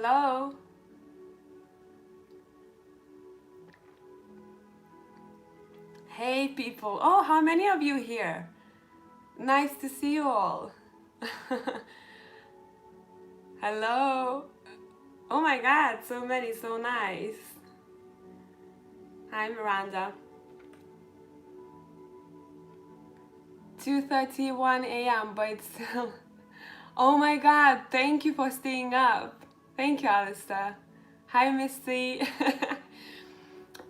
Hello. Hey people. Oh, how many of you here? Nice to see you all. Hello. Oh my god, so many, so nice. Hi Miranda. 2:31 a.m. but it's still. Oh my god, thank you for staying up. Thank you, Alistair. Hi Misty.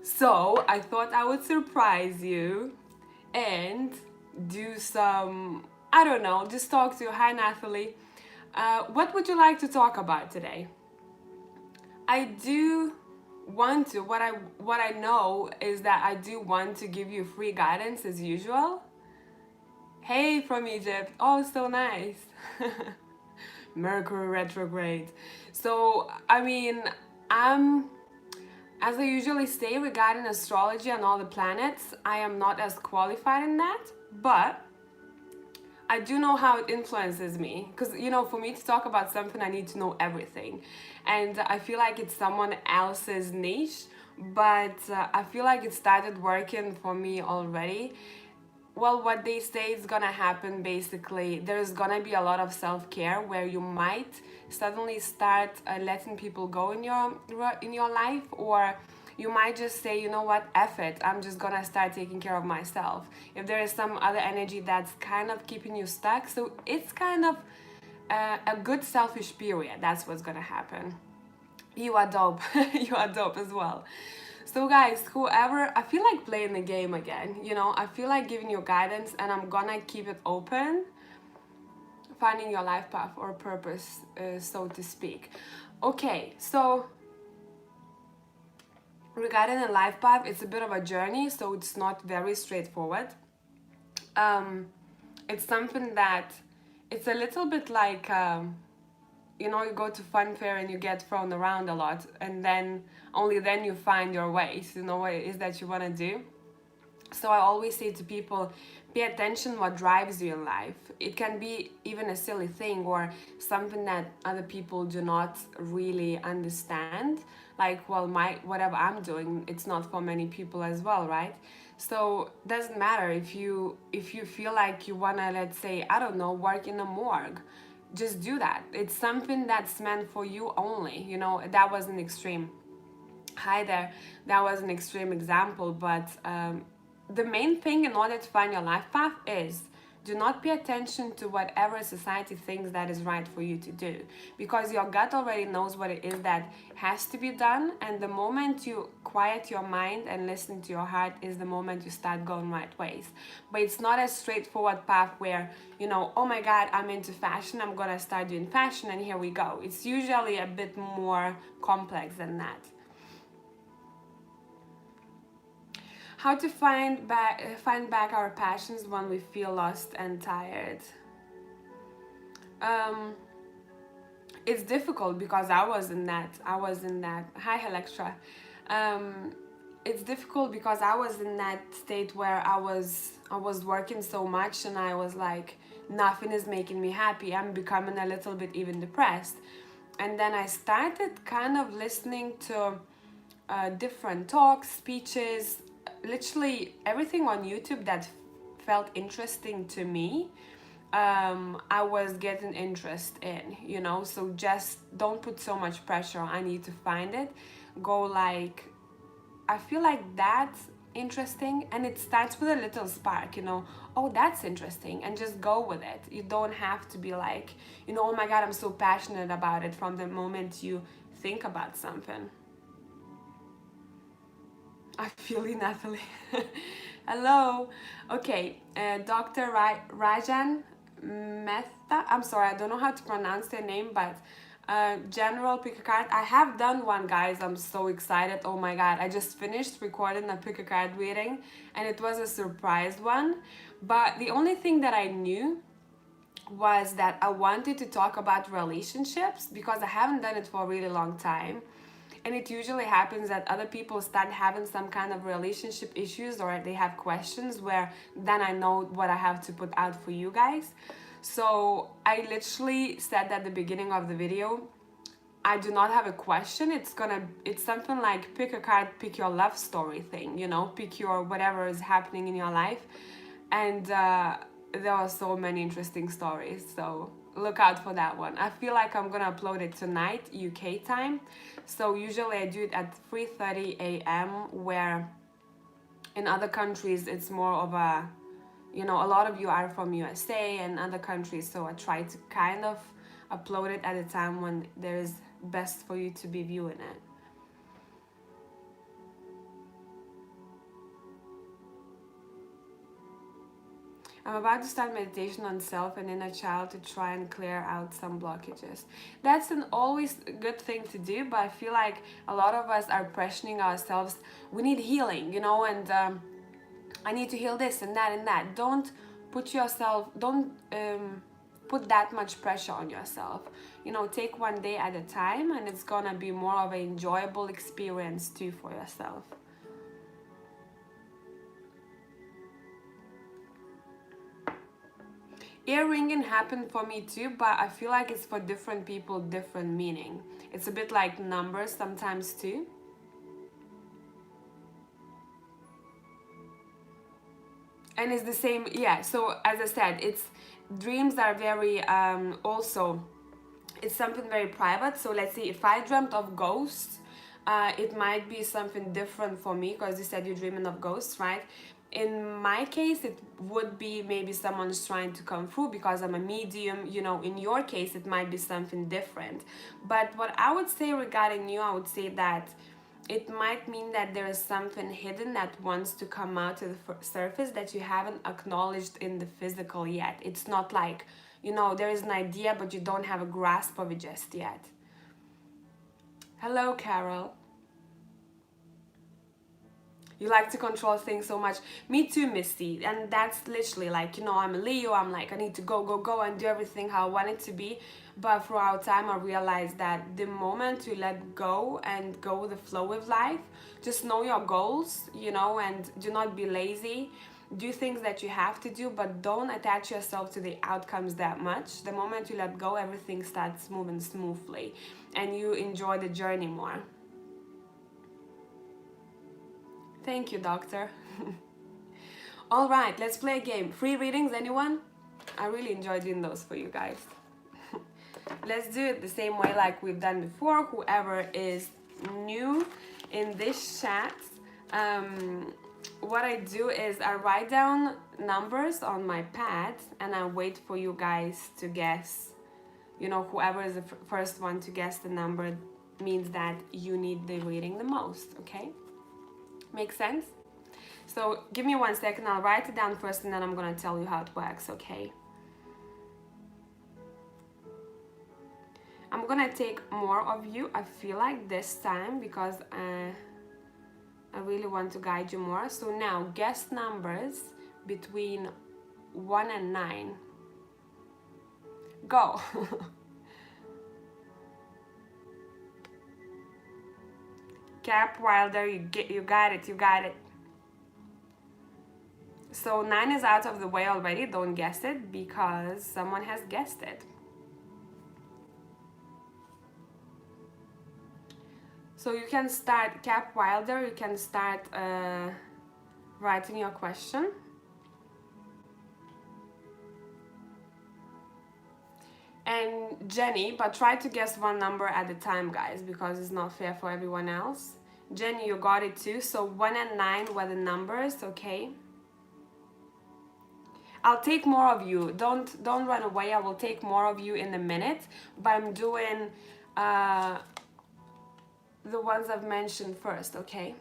So I thought I would surprise you and do some, I don't know, just talk to you. Hi Nathalie. What would you like to talk about today? I do want to, what I know is that I do want to give you free guidance as usual. Hey from Egypt. Oh, so nice. Mercury retrograde. So I mean, I'm, as I usually say regarding astrology and all the planets, I am not as qualified in that, but I do know how it influences me. Because, you know, for me to talk about something, I need to know everything. And I feel like it's someone else's niche, but I feel like it started working for me already. Well, what they say is gonna happen basically, there's gonna be a lot of self-care where you might suddenly start letting people go in your life, or you might just say, you know what, F it, I'm just gonna start taking care of myself. If there is some other energy that's kind of keeping you stuck, so it's kind of a good selfish period. That's what's gonna happen. You are dope. You are dope as well. So guys, whoever, I feel like playing the game again, you know, I feel like giving you guidance, and I'm gonna keep it open, finding your life path or purpose, so to speak. Okay, so regarding a life path, it's a bit of a journey, so it's not very straightforward. It's something that, it's a little bit like, you know, you go to fun fair and you get thrown around a lot, and then only then you find your ways, you know, what it is that you want to do. So I always say to people, pay attention what drives you in life. It can be even a silly thing or something that other people do not really understand. Like, well, whatever I'm doing, it's not for many people as well, right? So it doesn't matter if you feel like you wanna, let's say, I don't know, work in a morgue. Just do that. It's something that's meant for you only. You know, that was an extreme. Hi there. That was an extreme example, but the main thing in order to find your life path is, do not pay attention to whatever society thinks that is right for you to do, because your gut already knows what it is that has to be done, and the moment you quiet your mind and listen to your heart is the moment you start going right ways. But it's not a straightforward path where, you know, oh my god, I'm into fashion, I'm gonna start doing fashion and here we go. It's usually a bit more complex than that. How to find back our passions when we feel lost and tired. It's difficult because I was in that. Hi, Electra. It's difficult because I was in that state where I was working so much, and I was like, nothing is making me happy. I'm becoming a little bit even depressed. And then I started kind of listening to different talks, speeches, literally everything on YouTube that felt interesting to me. I was getting interest in, you know, so just don't put so much pressure. I need to find it. Go like, I feel like that's interesting, and it starts with a little spark, you know, oh, that's interesting, and just go with it. You don't have to be like, you know, oh my god, I'm so passionate about it from the moment you think about something. I feel you, Natalie. Hello. Okay, Dr. Rajan Mehta. I'm sorry, I don't know how to pronounce their name, but General pick a card. I have done one, guys. I'm so excited. Oh my god, I just finished recording a pick a card reading, and it was a surprise one. But the only thing that I knew was that I wanted to talk about relationships, because I haven't done it for a really long time. And it usually happens that other people start having some kind of relationship issues, or they have questions, where then I know what I have to put out for you guys. So I literally said at the beginning of the video, I do not have a question. It's something like pick a card, pick your love story thing, you know, pick your whatever is happening in your life. And there are so many interesting stories, so look out for that one. I feel like I'm gonna upload it tonight, UK time. So usually I do it at 3:30 a.m. where in other countries it's more of a, you know, a lot of you are from USA and other countries, so I try to kind of upload it at a time when there is best for you to be viewing it. I'm about to start meditation on self and inner child to try and clear out some blockages. That's an always good thing to do, but I feel like a lot of us are pressuring ourselves. We need healing, you know, and I need to heal this and that and that. Don't put yourself, don't put that much pressure on yourself. You know, take one day at a time, and it's gonna be more of an enjoyable experience too for yourself. Ear ringing happened for me too, but I feel like it's for different people, different meaning. It's a bit like numbers sometimes too. And it's the same, yeah. So as I said, it's dreams are very also, it's something very private. So let's say if I dreamt of ghosts, it might be something different for me, because you said you're dreaming of ghosts, right? In my case, it would be maybe someone's trying to come through because I'm a medium. You know, in your case, it might be something different. But what I would say regarding you, I would say that it might mean that there is something hidden that wants to come out to the surface that you haven't acknowledged in the physical yet. It's not like, you know, there is an idea, but you don't have a grasp of it just yet. Hello, Carol. You like to control things so much. Me too, Misty. And that's literally like, you know, I'm a Leo. I'm like, I need to go, go, go and do everything how I want it to be. But throughout time, I realized that the moment you let go and go with the flow with life, just know your goals, you know, and do not be lazy. Do things that you have to do, but don't attach yourself to the outcomes that much. The moment you let go, everything starts moving smoothly and you enjoy the journey more. Thank you, doctor. All right, let's play a game. Free readings, anyone? I really enjoy doing those for you guys. Let's do it the same way like we've done before. Whoever is new in this chat, what I do is I write down numbers on my pad and I wait for you guys to guess. You know, whoever is the first one to guess the number means that you need the reading the most, okay? Make sense? So give me 1 second, I'll write it down first and then I'm gonna tell you how it works, okay? I'm gonna take more of you, I feel like, this time, because I really want to guide you more. So now, guess numbers between 1 and 9. Go! Cap Wilder, you got it, you got it. So 9 is out of the way already, don't guess it, because someone has guessed it. So you can start, Cap Wilder, you can start writing your question. And Jenny, but try to guess one number at a time, guys, because it's not fair for everyone else. Jenny, you got it too. So 1 and 9 were the numbers, okay? I'll take more of you. Don't run away. I will take more of you in a minute. But I'm doing the ones I've mentioned first, okay?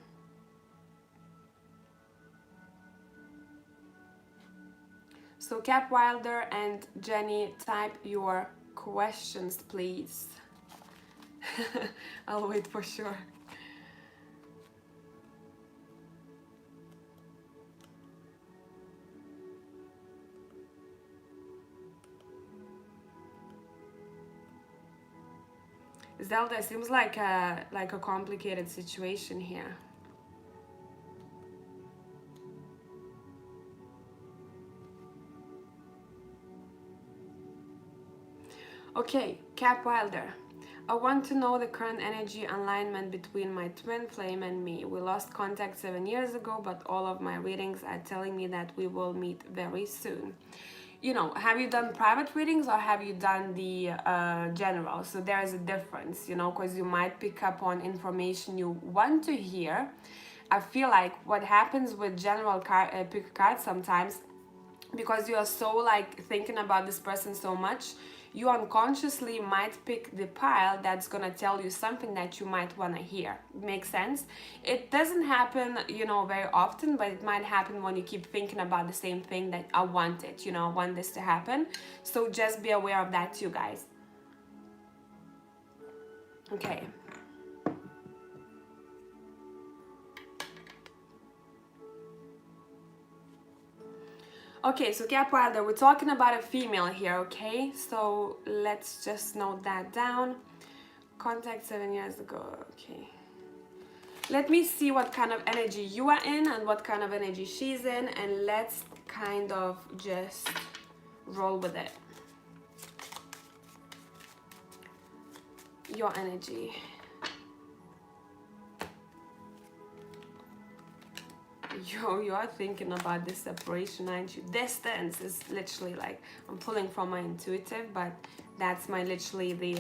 So Cap Wilder and Jenny, type your questions, please. I'll wait for sure. Zelda, seems like a complicated situation here. Okay, Cap Wilder. I want to know the current energy alignment between my twin flame and me. We lost contact 7 years ago, but all of my readings are telling me that we will meet very soon. You know, have you done private readings or have you done the general? So there is a difference, you know, because you might pick up on information you want to hear. I feel like what happens with general pick cards sometimes, because you are so like thinking about this person so much, you unconsciously might pick the pile that's gonna tell you something that you might want to hear. Makes sense? It doesn't happen, you know, very often, but it might happen when you keep thinking about the same thing, that I want it, you know, I want this to happen. So just be aware of that too, guys. Okay. Okay, so Cap Wilder, we're talking about a female here, okay? So let's just note that down. Contact 7 years ago, okay. Let me see what kind of energy you are in and what kind of energy she's in, and let's kind of just roll with it. Your energy. You are thinking about this separation, aren't you? Distance is literally like, I'm pulling from my intuitive, but that's my literally the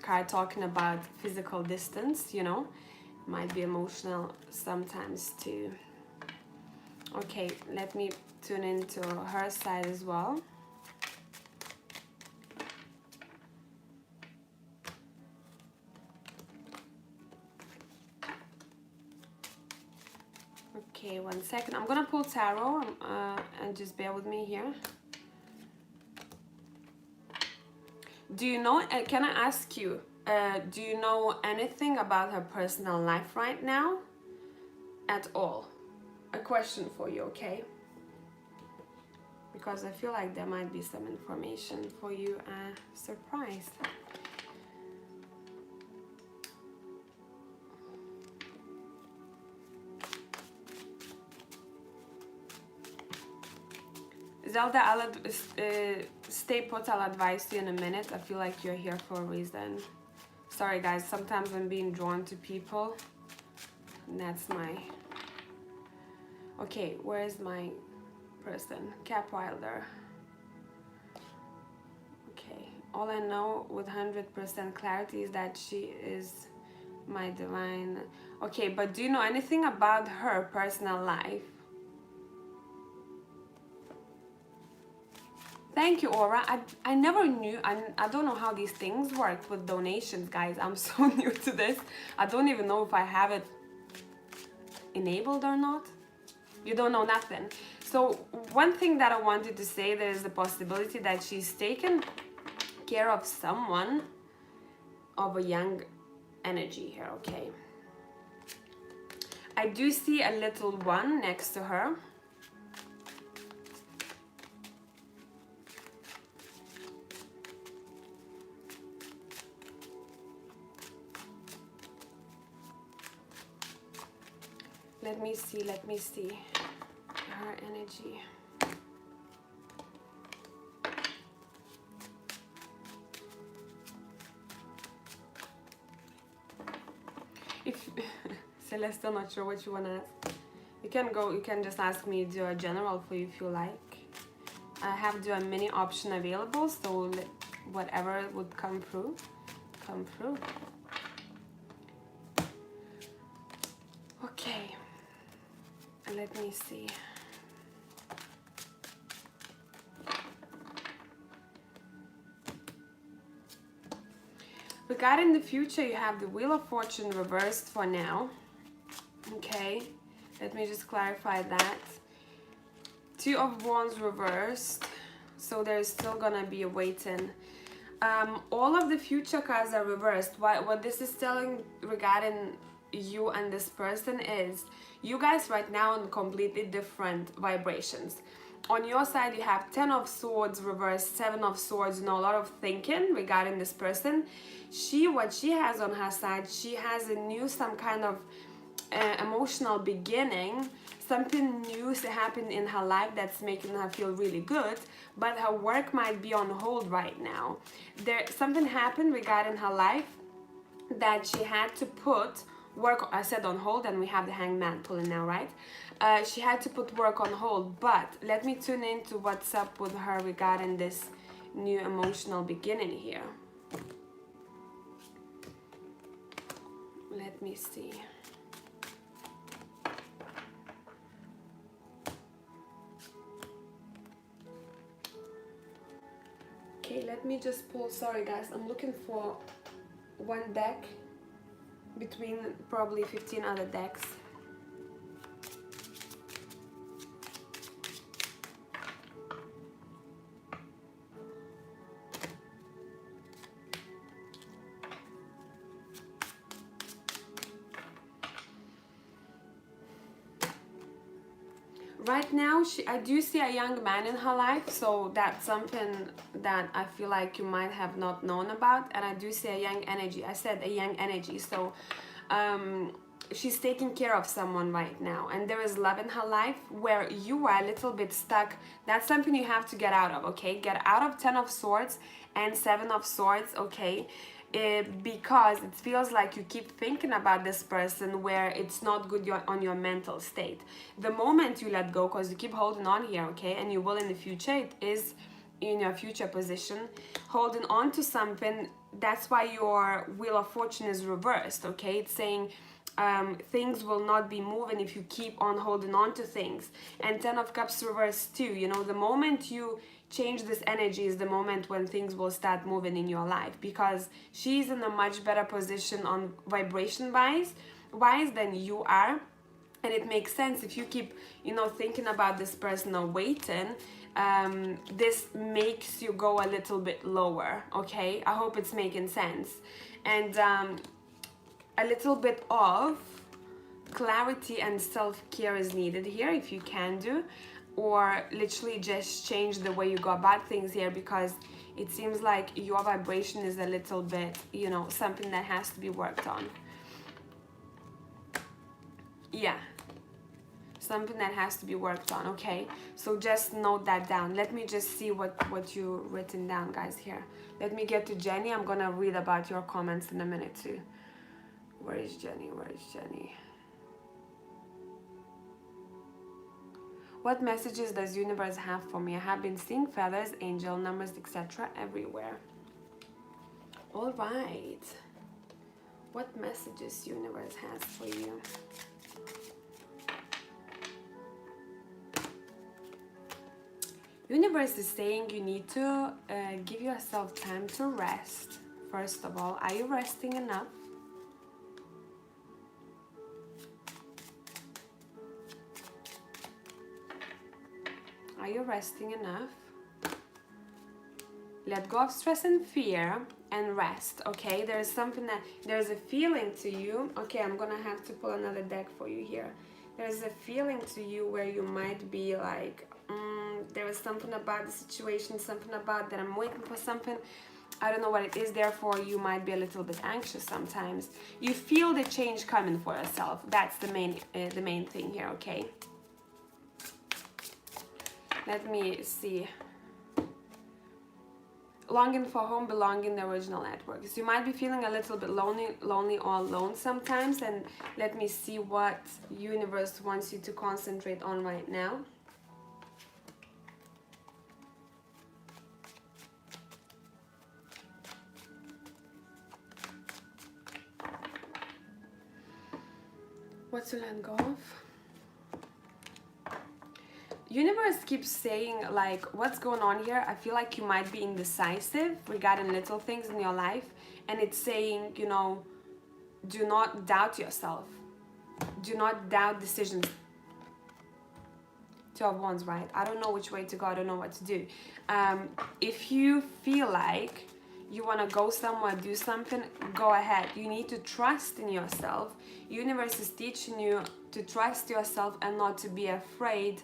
card talking about physical distance, you know. Might be emotional sometimes too. Okay, let me tune into her side as well. Okay, 1 second. I'm gonna pull tarot and just bear with me here. Do you know, can I ask you, do you know anything about her personal life right now? At all? A question for you, okay? Because I feel like there might be some information for you, surprise. Zelda, I'll stay put, I'll advise you in a minute. I feel like you're here for a reason. Sorry guys, sometimes I'm being drawn to people. And that's my... Okay, where is my person? Cap Wilder. Okay, all I know with 100% clarity is that she is my divine... Okay, but do you know anything about her personal life? Thank you, Aura. I never knew, I don't know how these things work with donations, guys. I'm so new to this. I don't even know if I have it enabled or not. You don't know nothing. So one thing that I wanted to say, there's the possibility that she's taken care of someone of a young energy here, okay? I do see a little one next to her. Let me see her energy. If Celeste, I'm not sure what you want to ask. You can just ask me do a general for you if you like. I have do a mini option available, so whatever would come through, come through. Okay. Let me see. Regarding the future, you have the Wheel of Fortune reversed for now. Okay, let me just clarify that. Two of Wands reversed, so there's still gonna be a waiting. All of the future cards are reversed. What this is telling regarding you and this person is you guys right now in completely different vibrations. On your side you have 10 of Swords reversed, 7 of Swords, you know, a lot of thinking regarding this person. What she has on her side, she has a new some kind of emotional beginning, something new is happening in her life that's making her feel really good, but her work might be on hold right now. Something happened regarding her life that she had to put work, I said on hold, and we have the hangman pulling now, right? She had to put work on hold, but let me tune into what's up with her regarding this new emotional beginning here. Let me see. Okay, let me just pull, sorry guys, I'm looking for one deck between probably 15 other decks. Right now, I do see a young man in her life, so that's something that I feel like you might have not known about. And I do see a young energy. I said a young energy, so she's taking care of someone right now, and there is love in her life where you are a little bit stuck. That's something you have to get out of, okay? Get out of 10 of Swords and 7 of Swords, okay? Because it feels like you keep thinking about this person where it's not good on your mental state. The moment you let go, because you keep holding on here, okay, and you will in the future, it is in your future position, holding on to something. That's why your Wheel of Fortune is reversed, okay? It's saying things will not be moving if you keep on holding on to things. And 10 of Cups reversed too, you know, the moment you change this energy is the moment when things will start moving in your life, because she's in a much better position on vibration wise than you are. And it makes sense if you keep, you know, thinking about this person or waiting, this makes you go a little bit lower, okay? I hope it's making sense. And a little bit of clarity and self-care is needed here, if you can do, or literally just change the way you go about things here, because it seems like your vibration is a little bit, you know, something that has to be worked on. Yeah, something that has to be worked on, okay? So just note that down. Let me just see what you written down, guys, here. Let me get to Jenny. I'm gonna read about your comments in a minute too. Where is Jenny? Where is Jenny? What messages does universe have for me? I have been seeing feathers, angel numbers, etc. everywhere. All right. What messages universe has for you? Universe is saying you need to give yourself time to rest. First of all, are you resting enough? Are you resting enough? Let go of stress and fear and rest, okay? There's something that, there's a feeling to you. Okay, I'm gonna have to pull another deck for you here. There's a feeling to you where you might be like, there is something about the situation, something about that I'm waiting for something. I don't know what it is, therefore you might be a little bit anxious sometimes. You feel the change coming for yourself. That's the main thing here, okay? Let me see. Longing for home, belonging, the original network. So you might be feeling a little bit lonely or alone sometimes, and let me see what universe wants you to concentrate on right now. What to let go of? Universe keeps saying, like, what's going on here? I feel like you might be indecisive regarding little things in your life, and it's saying, you know, do not doubt yourself. Do not doubt decisions. Two of Wands, right? I don't know which way to go. I don't know what to do. If you feel like you want to go somewhere, do something, go ahead. You need to trust in yourself. Universe is teaching you to trust yourself and not to be afraid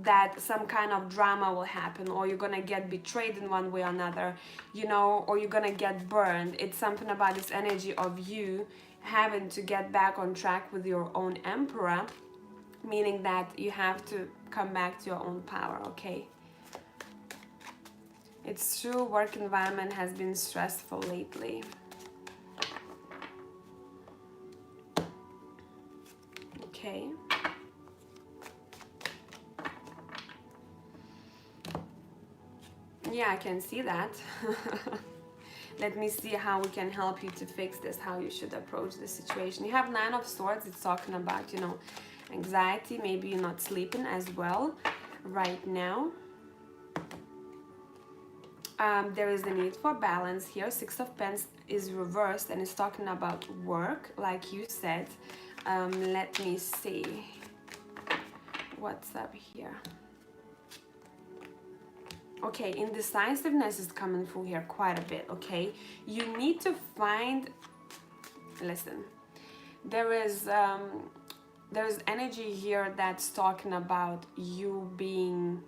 that some kind of drama will happen, or you're gonna get betrayed in one way or another, you know, or you're gonna get burned. It's something about this energy of you having to get back on track with your own emperor, meaning that you have to come back to your own power, okay? It's true, work environment has been stressful lately. Okay. Yeah, I can see that. Let me see how we can help you to fix this, how you should approach the situation. You have Nine of Swords. It's talking about, you know, anxiety. Maybe you're not sleeping as well right now. There is the need for balance here. Six of Pens is reversed and it's talking about work, like you said. Let me see what's up here. Okay, indecisiveness is coming through here quite a bit, okay? You need to find, listen, there's energy here that's talking about you being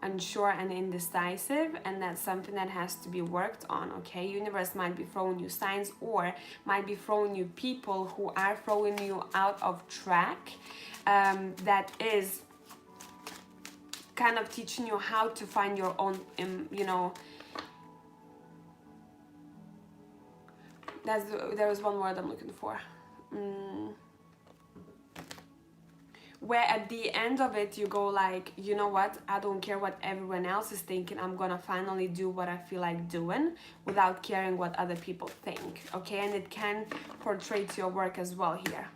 unsure and indecisive, and that's something that has to be worked on, okay? Universe might be throwing you signs or might be throwing you people who are throwing you out of track, that is kind of teaching you how to find your own, you know, there is one word I'm looking for. Where at the end of it you go like, you know what, I don't care what everyone else is thinking, I'm gonna finally do what I feel like doing without caring what other people think, okay? And it can portray to your work as well here.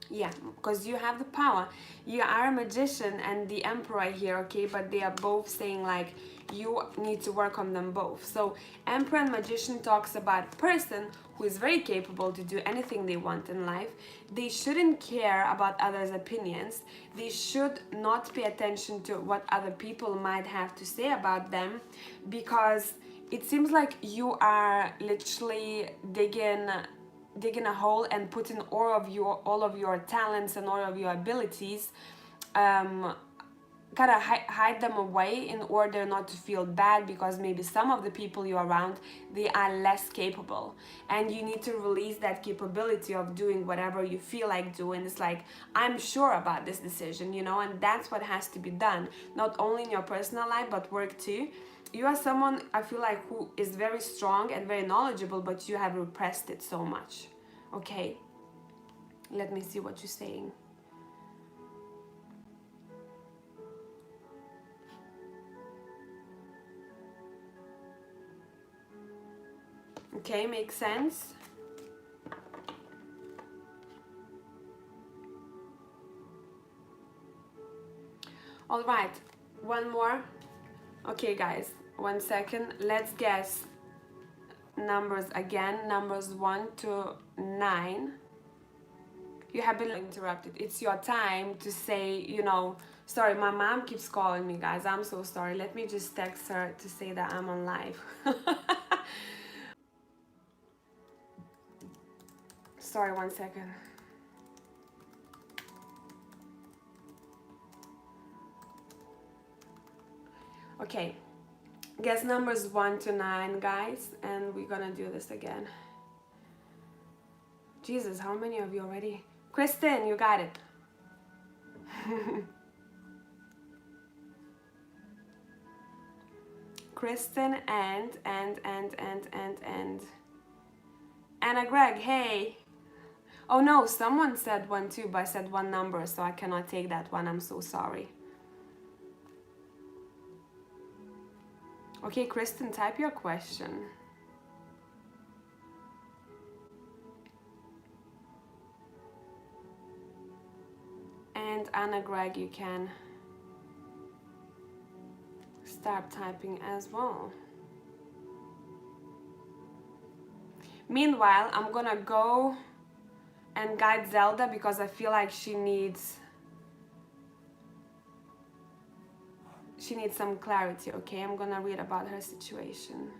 Yeah, because you have the power. You are a magician and the emperor here, okay? But they are both saying like you need to work on them both. So emperor and magician talks about a person who is very capable to do anything they want in life. They shouldn't care about others' opinions. They should not pay attention to what other people might have to say about them, because it seems like you are literally digging a hole and putting all of your talents and all of your abilities, kind of hide them away in order not to feel bad, because maybe some of the people you're around, they are less capable, and you need to release that capability of doing whatever you feel like doing. It's like, I'm sure about this decision, you know, and that's what has to be done, not only in your personal life but work too. You are someone, I feel like, who is very strong and very knowledgeable, but you have repressed it so much, okay? Let me see what you're saying. Okay, makes sense. All right, one more. Okay, guys, 1 second. Let's guess numbers again. Numbers 1 to 9. You have been interrupted. It's your time to say, you know, sorry, my mom keeps calling me, guys. I'm so sorry. Let me just text her to say that I'm on live. Sorry, 1 second. Okay, guess numbers 1 to 9, guys, and we're gonna do this again. Jesus, how many of you already? Kristen, you got it. Kristen and Anna Greg, hey. Oh no, someone said 1 too, but I said one number, so I cannot take that one. I'm so sorry. Okay, Kristen, type your question. And Anna Greg, you can start typing as well. Meanwhile, I'm gonna go and guide Zelda because I feel like she needs some clarity, okay? I'm gonna read about her situation.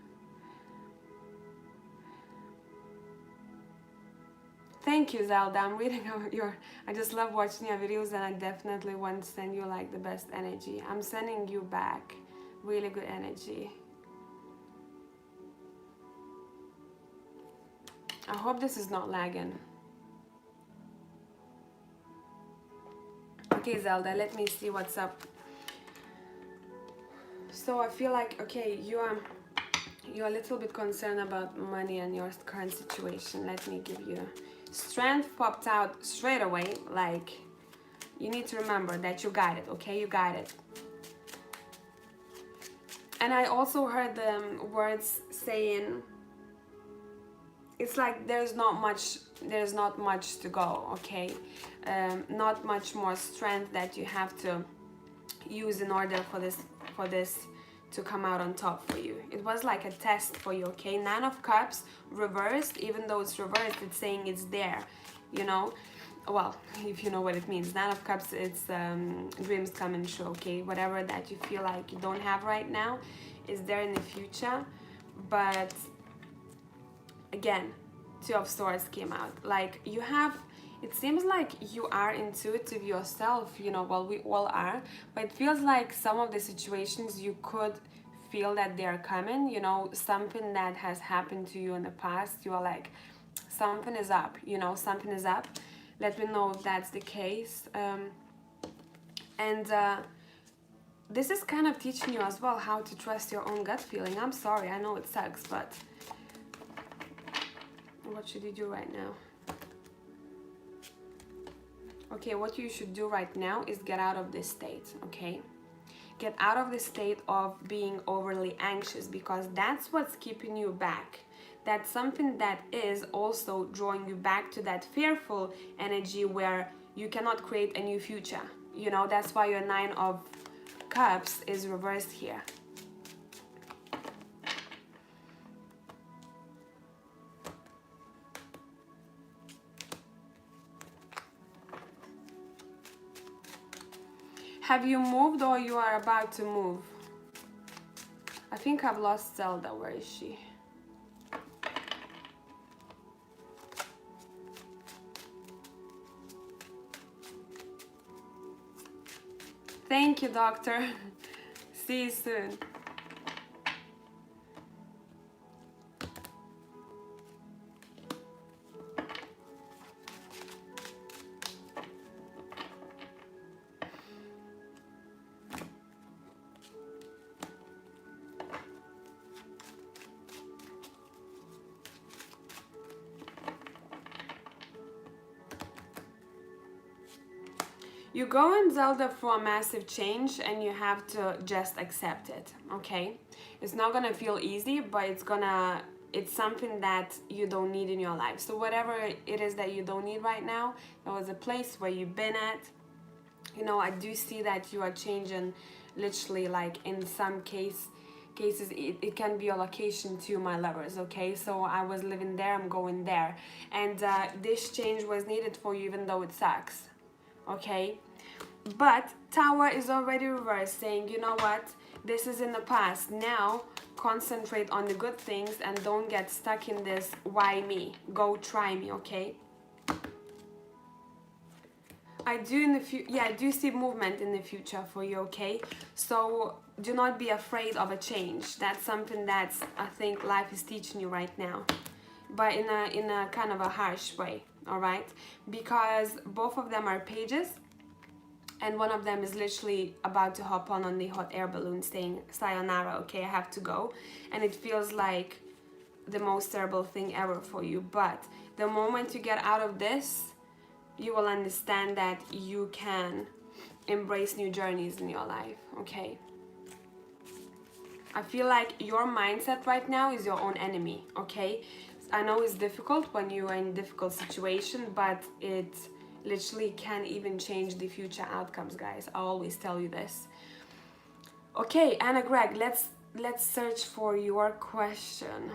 Thank you, Zelda. I'm reading your... I just love watching your videos, and I definitely want to send you like the best energy. I'm sending you back really good energy. I hope this is not lagging. Okay, Zelda, let me see what's up. So I feel like, okay, you're a little bit concerned about money and your current situation. Let me give you strength popped out straight away. Like, you need to remember that you got it, okay? You got it. And I also heard the words saying, it's like there's not much to go, okay? Not much more strength that you have to use in order for this to come out on top for you. It was like a test for you, okay? Nine of Cups reversed. Even though it's reversed, it's saying it's there, you know. Well, if you know what it means. Nine of Cups, it's dreams coming true, okay? Whatever that you feel like you don't have right now is there in the future. But again, Two of Swords came out. Like, you have, it seems like you are intuitive yourself, you know. Well, we all are, but it feels like some of the situations you could feel that they're coming, you know. Something that has happened to you in the past, you are like, something is up, you know, something is up. Let me know if that's the case. This is kind of teaching you as well how to trust your own gut feeling. I'm sorry, I know it sucks, but what should you do right now? Okay, what you should do right now is get out of this state, okay? Get out of the state of being overly anxious, because that's what's keeping you back. That's something that is also drawing you back to that fearful energy where you cannot create a new future. You know, that's why your Nine of Cups is reversed here. Have you moved or you are about to move? I think I've lost Zelda. Where is she? Thank you, doctor. See you soon. You're going, Zelda, for a massive change, and you have to just accept it, okay? It's not gonna feel easy, but it's something that you don't need in your life. So whatever it is that you don't need right now, there was a place where you've been at. You know, I do see that you are changing, literally, like in some cases it can be a location to my lovers, okay? So I was living there, I'm going there, and this change was needed for you, even though it sucks, okay? But Tower is already reversed, saying, you know what, this is in the past. Now concentrate on the good things and don't get stuck in this why me. Go try me, okay? I do see movement in the future for you, okay? So do not be afraid of a change. That's something that's, I think, life is teaching you right now, but in a kind of a harsh way, all right? Because both of them are pages, and one of them is literally about to hop on the hot air balloon saying, sayonara, okay, I have to go. And it feels like the most terrible thing ever for you. But the moment you get out of this, you will understand that you can embrace new journeys in your life, okay? I feel like your mindset right now is your own enemy, okay? I know it's difficult when you are in a difficult situation, but it literally can even change the future outcomes, guys. I always tell you this. Okay, Anna Greg, let's search for your question.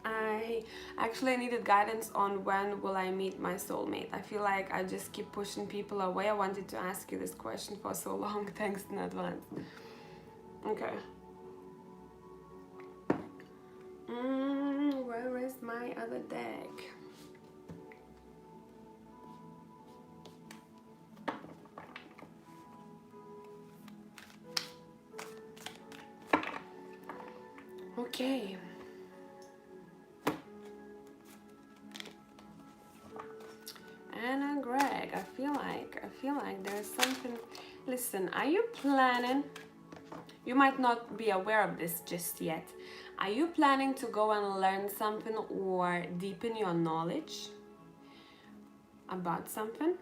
I actually needed guidance on when will I meet my soulmate. I feel like I just keep pushing people away. I wanted to ask you this question for so long. Thanks in advance. Okay. Where is my other deck? Okay. Anna Greg, I feel like there's something. Listen, are you planning? You might not be aware of this just yet. Are you planning to go and learn something or deepen your knowledge about something?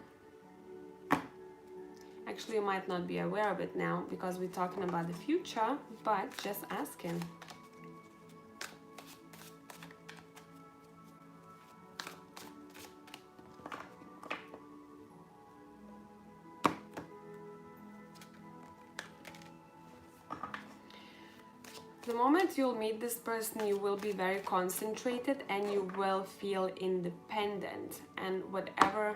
Actually, you might not be aware of it now because we're talking about the future, but just asking. The moment you'll meet this person, you will be very concentrated and you will feel independent. And whatever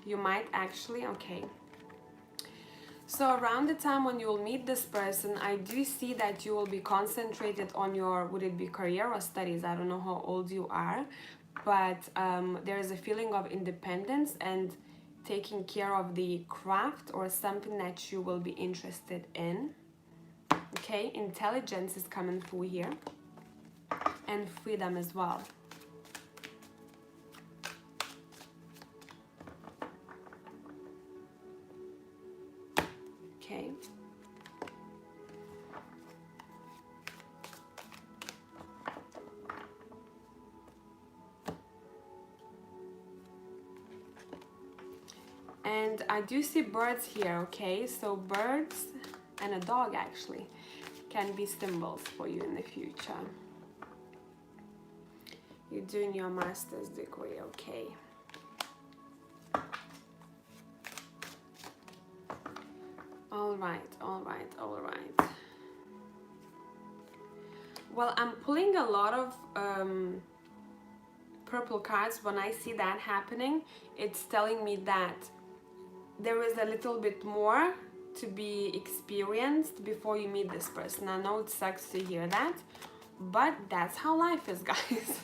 you might actually, okay. So around the time when you'll meet this person, I do see that you will be concentrated on your, would it be career or studies? I don't know how old you are, but there is a feeling of independence and taking care of the craft or something that you will be interested in. Okay, intelligence is coming through here, and freedom as well. Okay. And I do see birds here, okay? So birds and a dog actually can be symbols for you in the future. You're doing your master's degree, okay? All right. Well, I'm pulling a lot of purple cards. When I see that happening, it's telling me that there is a little bit more to be experienced before you meet this person. I know it sucks to hear that, but that's how life is, guys.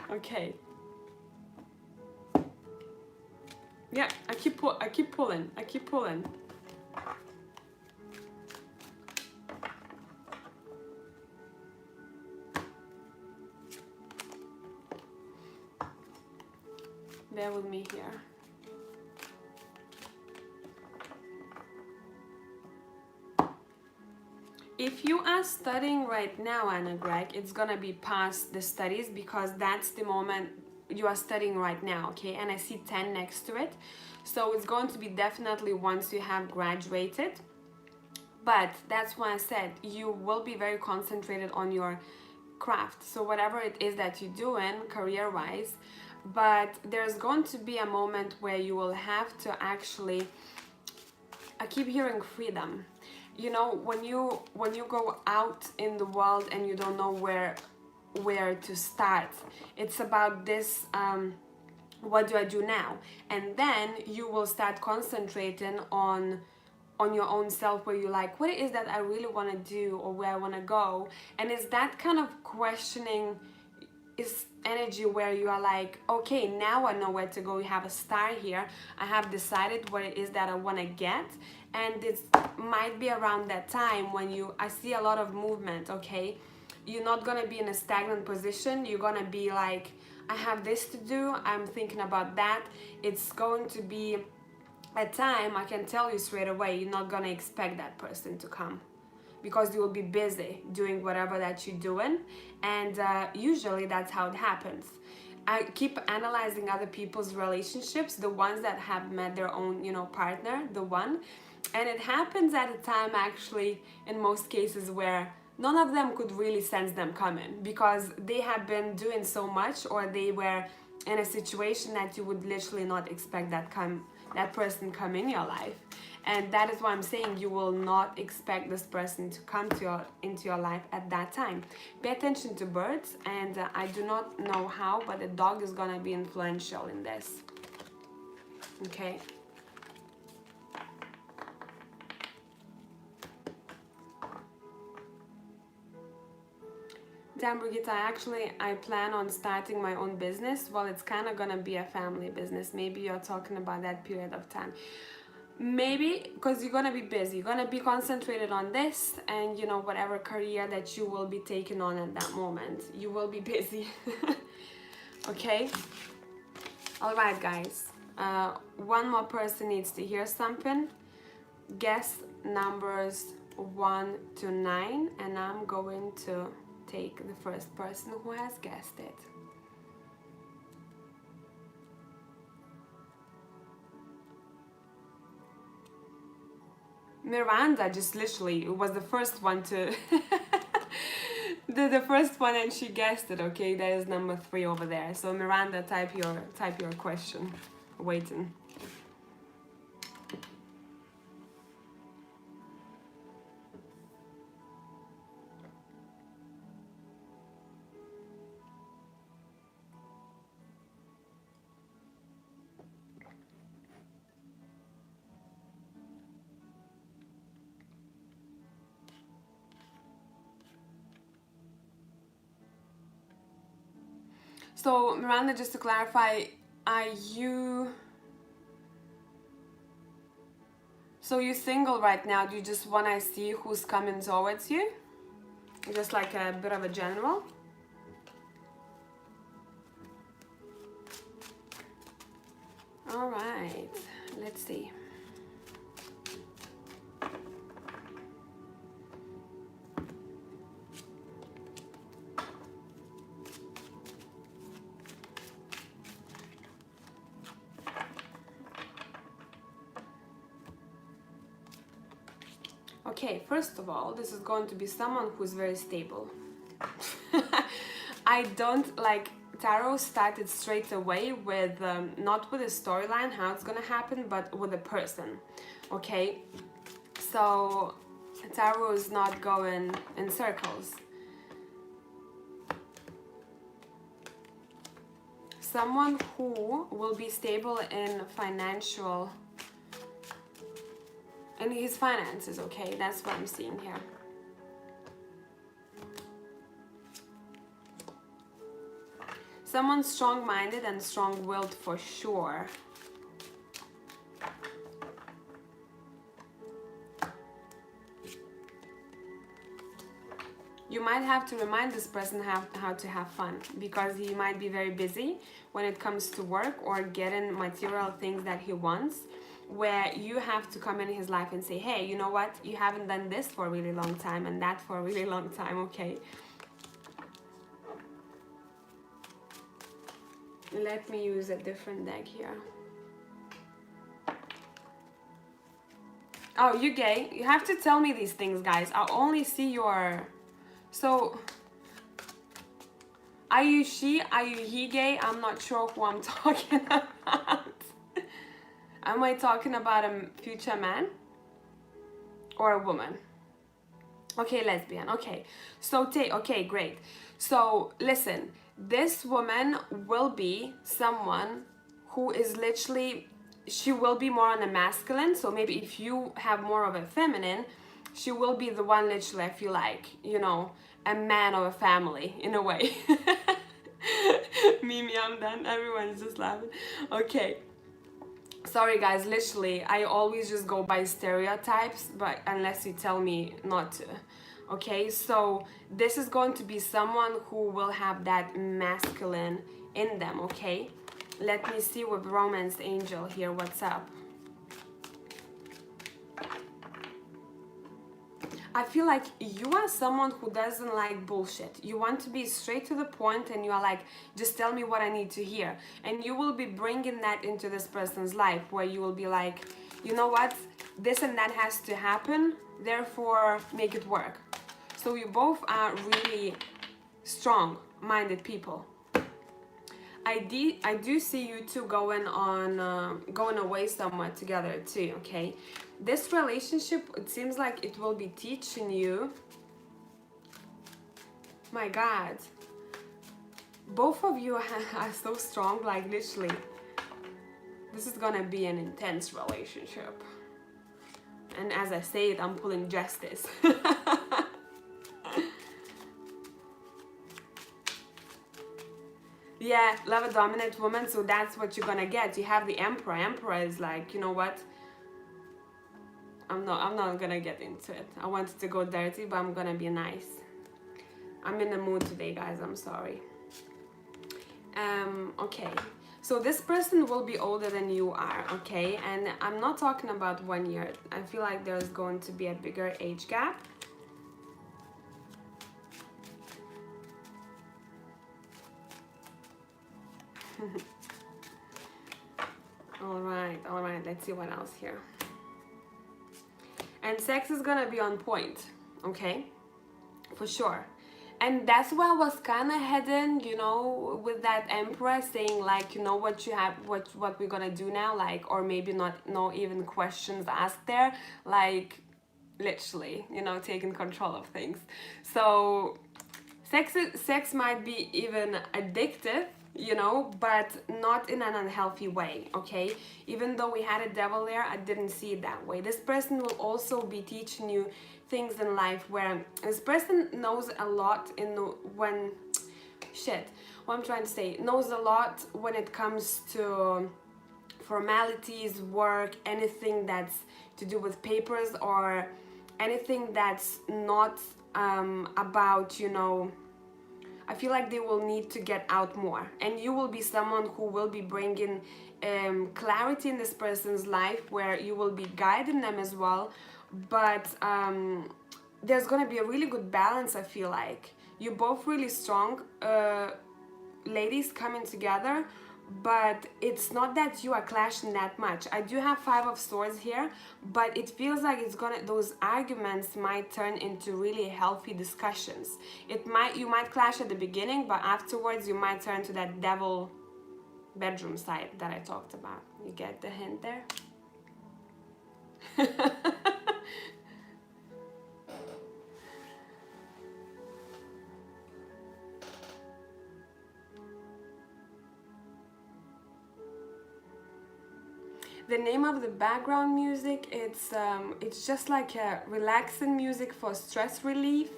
Okay. Yeah, I keep pulling. Bear with me here. If you are studying right now, Anna Greg, it's gonna be past the studies because that's the moment you are studying right now, okay? And I see 10 next to it. So it's going to be definitely once you have graduated. But that's why I said you will be very concentrated on your craft. So whatever it is that you're doing career-wise, but there's going to be a moment where you will have to actually, I keep hearing freedom. You know, when you go out in the world and you don't know where to start, it's about this, what do I do now? And then you will start concentrating on your own self, where you're like, what it is that I really want to do or where I want to go. And it's that kind of questioning is energy where you are like, okay, now I know where to go. You have a star here. I have decided what it is that I want to get. And it might be around that time when I see a lot of movement, okay? You're not going to be in a stagnant position. You're going to be like, I have this to do. I'm thinking about that. It's going to be a time, I can tell you straight away, you're not going to expect that person to come, because you will be busy doing whatever that you're doing. And usually that's how it happens. I keep analyzing other people's relationships, the ones that have met their own, partner, the one. And it happens at a time, actually, in most cases, where none of them could really sense them coming, because they have been doing so much, or they were in a situation that you would literally not expect that person come in your life. And that is why I'm saying you will not expect this person to come into your life at that time. Pay attention to birds, and I do not know how, but the dog is gonna be influential in this. Okay. Damn, Brigitte, I plan on starting my own business. Well, it's kind of gonna be a family business. Maybe you're talking about that period of time. Maybe because you're gonna be busy. You're gonna be concentrated on this, and whatever career that you will be taking on at that moment, you will be busy. Okay? All right, guys. One more person needs to hear something. Guess numbers 1 to 9, and I'm going to take the first person who has guessed it. Miranda just literally was the first one to the first one, and she guessed it. Okay, that is number 3 over there. So Miranda, type your question. Waiting. So Miranda, just to clarify, are you... So you're single right now? Do you just want to see who's coming towards you? Just like a bit of a general? All right, let's see. Okay, first of all, this is going to be someone who's very stable. I don't like... Tarot started straight away with, not with a storyline, how it's gonna happen, but with a person, okay? So, Tarot is not going in circles. Someone who will be stable in financial... in his finances, okay? That's what I'm seeing here. Someone strong-minded and strong-willed for sure. You might have to remind this person how to have fun, because he might be very busy when it comes to work or getting material things that he wants, where you have to come in his life and say, hey, you know what? You haven't done this for a really long time and that for a really long time, okay? Let me use a different deck here. Oh, you gay? You have to tell me these things, guys. I'll only see your... So, are you she? Are you he gay? I'm not sure who I'm talking about. Am I talking about a future man? Or a woman? Okay, lesbian. Okay. So, okay, great. So, listen. This woman will be someone who is literally, she will be more on the masculine. So maybe if you have more of a feminine, she will be the one literally, I feel like, you know, a man of a family in a way. Mimi, I'm done. Everyone's just laughing. Okay. Sorry guys, literally, I always just go by stereotypes, but unless you tell me not to. Okay, so this is going to be someone who will have that masculine in them, okay? Let me see with Romance Angel here, what's up? I feel like you are someone who doesn't like bullshit. You want to be straight to the point, and you are like, just tell me what I need to hear. And you will be bringing that into this person's life, where you will be like, you know what? This and that has to happen, therefore make it work. So you both are really strong-minded people. I do see you two going away somewhere together too, okay? This relationship, it seems like it will be teaching you... My God. Both of you are so strong, like literally. This is gonna be an intense relationship. And as I say it, I'm pulling justice. Yeah, love a dominant woman, so that's what you're gonna get. You have the Emperor. Emperor is like, you know what? I'm not gonna get into it. I wanted to go dirty, but I'm gonna be nice. I'm in the mood today, guys. I'm sorry. Okay. So this person will be older than you are, okay? And I'm not talking about 1 year. I feel like there's going to be a bigger age gap. All right, let's see what else here. And sex is gonna be on point, okay? For sure. And that's where I was kind of heading, you know, with that emperor saying like, you know, what you have, what we're gonna do now, like, or maybe not, no even questions asked there, like, literally, you know, taking control of things. So sex might be even addictive, you know, but not in an unhealthy way, okay? Even though we had a devil there, I didn't see it that way. This person will also be teaching you things in life where this person knows a lot in the, when, shit, what I'm trying to say, knows a lot when it comes to formalities, work, anything that's to do with papers or anything that's not about, you know, I feel like they will need to get out more, and you will be someone who will be bringing clarity in this person's life, where you will be guiding them as well, but there's gonna be a really good balance. I feel like you're both really strong ladies coming together, but it's not that you are clashing that much. I do have 5 of swords here, but it feels like it's gonna, those arguments might turn into really healthy discussions. You might clash at the beginning, but afterwards you might turn to that devil bedroom side that I talked about. You get the hint there? The name of the background music, it's just like a relaxing music for stress relief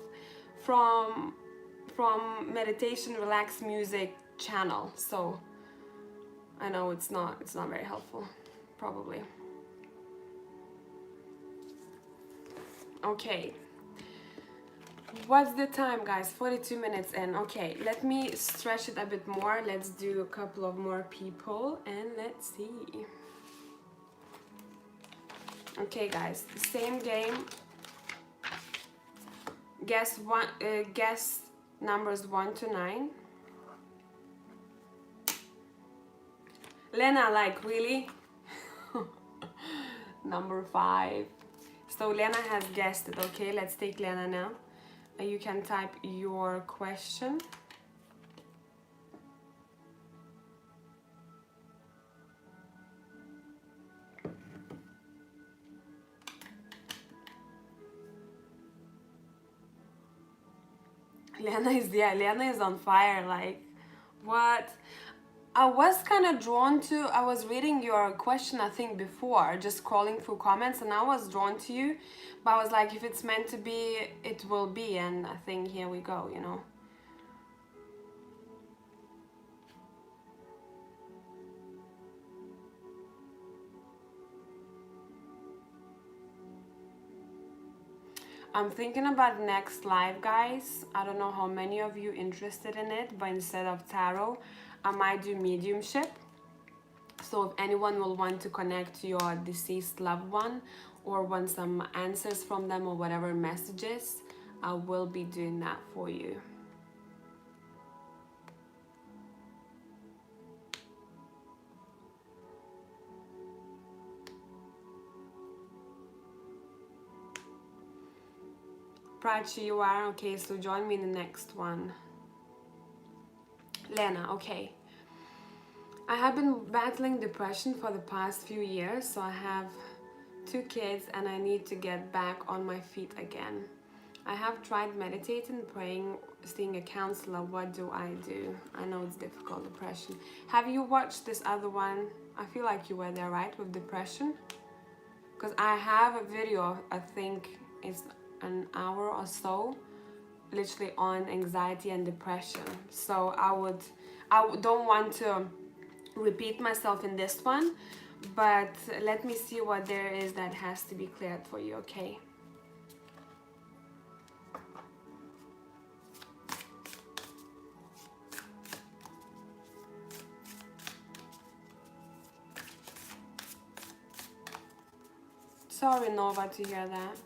from meditation relax music channel. So I know it's not very helpful, probably. Okay, what's the time, guys? 42 minutes in. Okay, let me stretch it a bit more. Let's do a couple of more people and let's see. Okay, guys, same game. Guess numbers 1 to 9. Lena, like, really? Number 5. So Lena has guessed it. Okay, let's take Lena now. You can type your question. Lena is on fire, like, what? I was kind of drawn to, I was reading your question, I think, before, just scrolling through comments, and I was drawn to you, but I was like, if it's meant to be, it will be, and I think here we go, you know. I'm thinking about next live, guys. I don't know how many of you interested in it, but instead of tarot, I might do mediumship. So if anyone will want to connect to your deceased loved one or want some answers from them or whatever messages, I will be doing that for you. Prachi, you are? Okay, so join me in the next one. Lena, okay. I have been battling depression for the past few years, so I have 2 kids and I need to get back on my feet again. I have tried meditating, praying, seeing a counselor. What do I do? I know it's difficult, depression. Have you watched this other one? I feel like you were there, right, with depression? Because I have a video, I think it's an hour or so, literally on anxiety and depression. So I don't want to repeat myself in this one, but let me see what there is that has to be cleared for you, okay? Sorry, Nova, to hear that.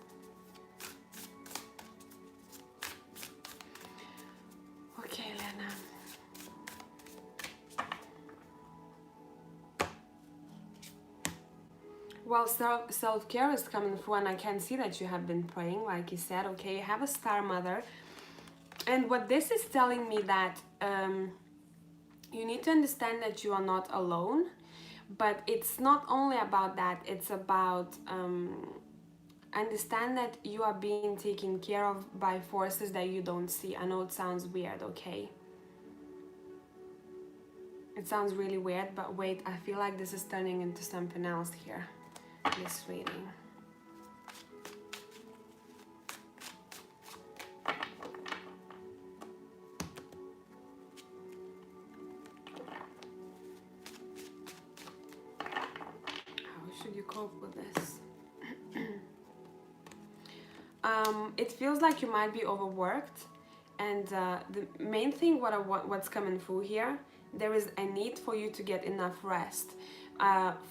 Okay, Lena. Well, self-care is coming through, and I can see that you have been praying, like you said. Okay, you have a star mother. And what this is telling me that you need to understand that you are not alone. But it's not only about that, it's about understand that you are being taken care of by forces that you don't see. I know it sounds weird, okay? It sounds really weird, but wait, I feel like this is turning into something else here. This reading. How should you cope with this? It feels like you might be overworked, and the main thing what's coming through here, there is a need for you to get enough rest.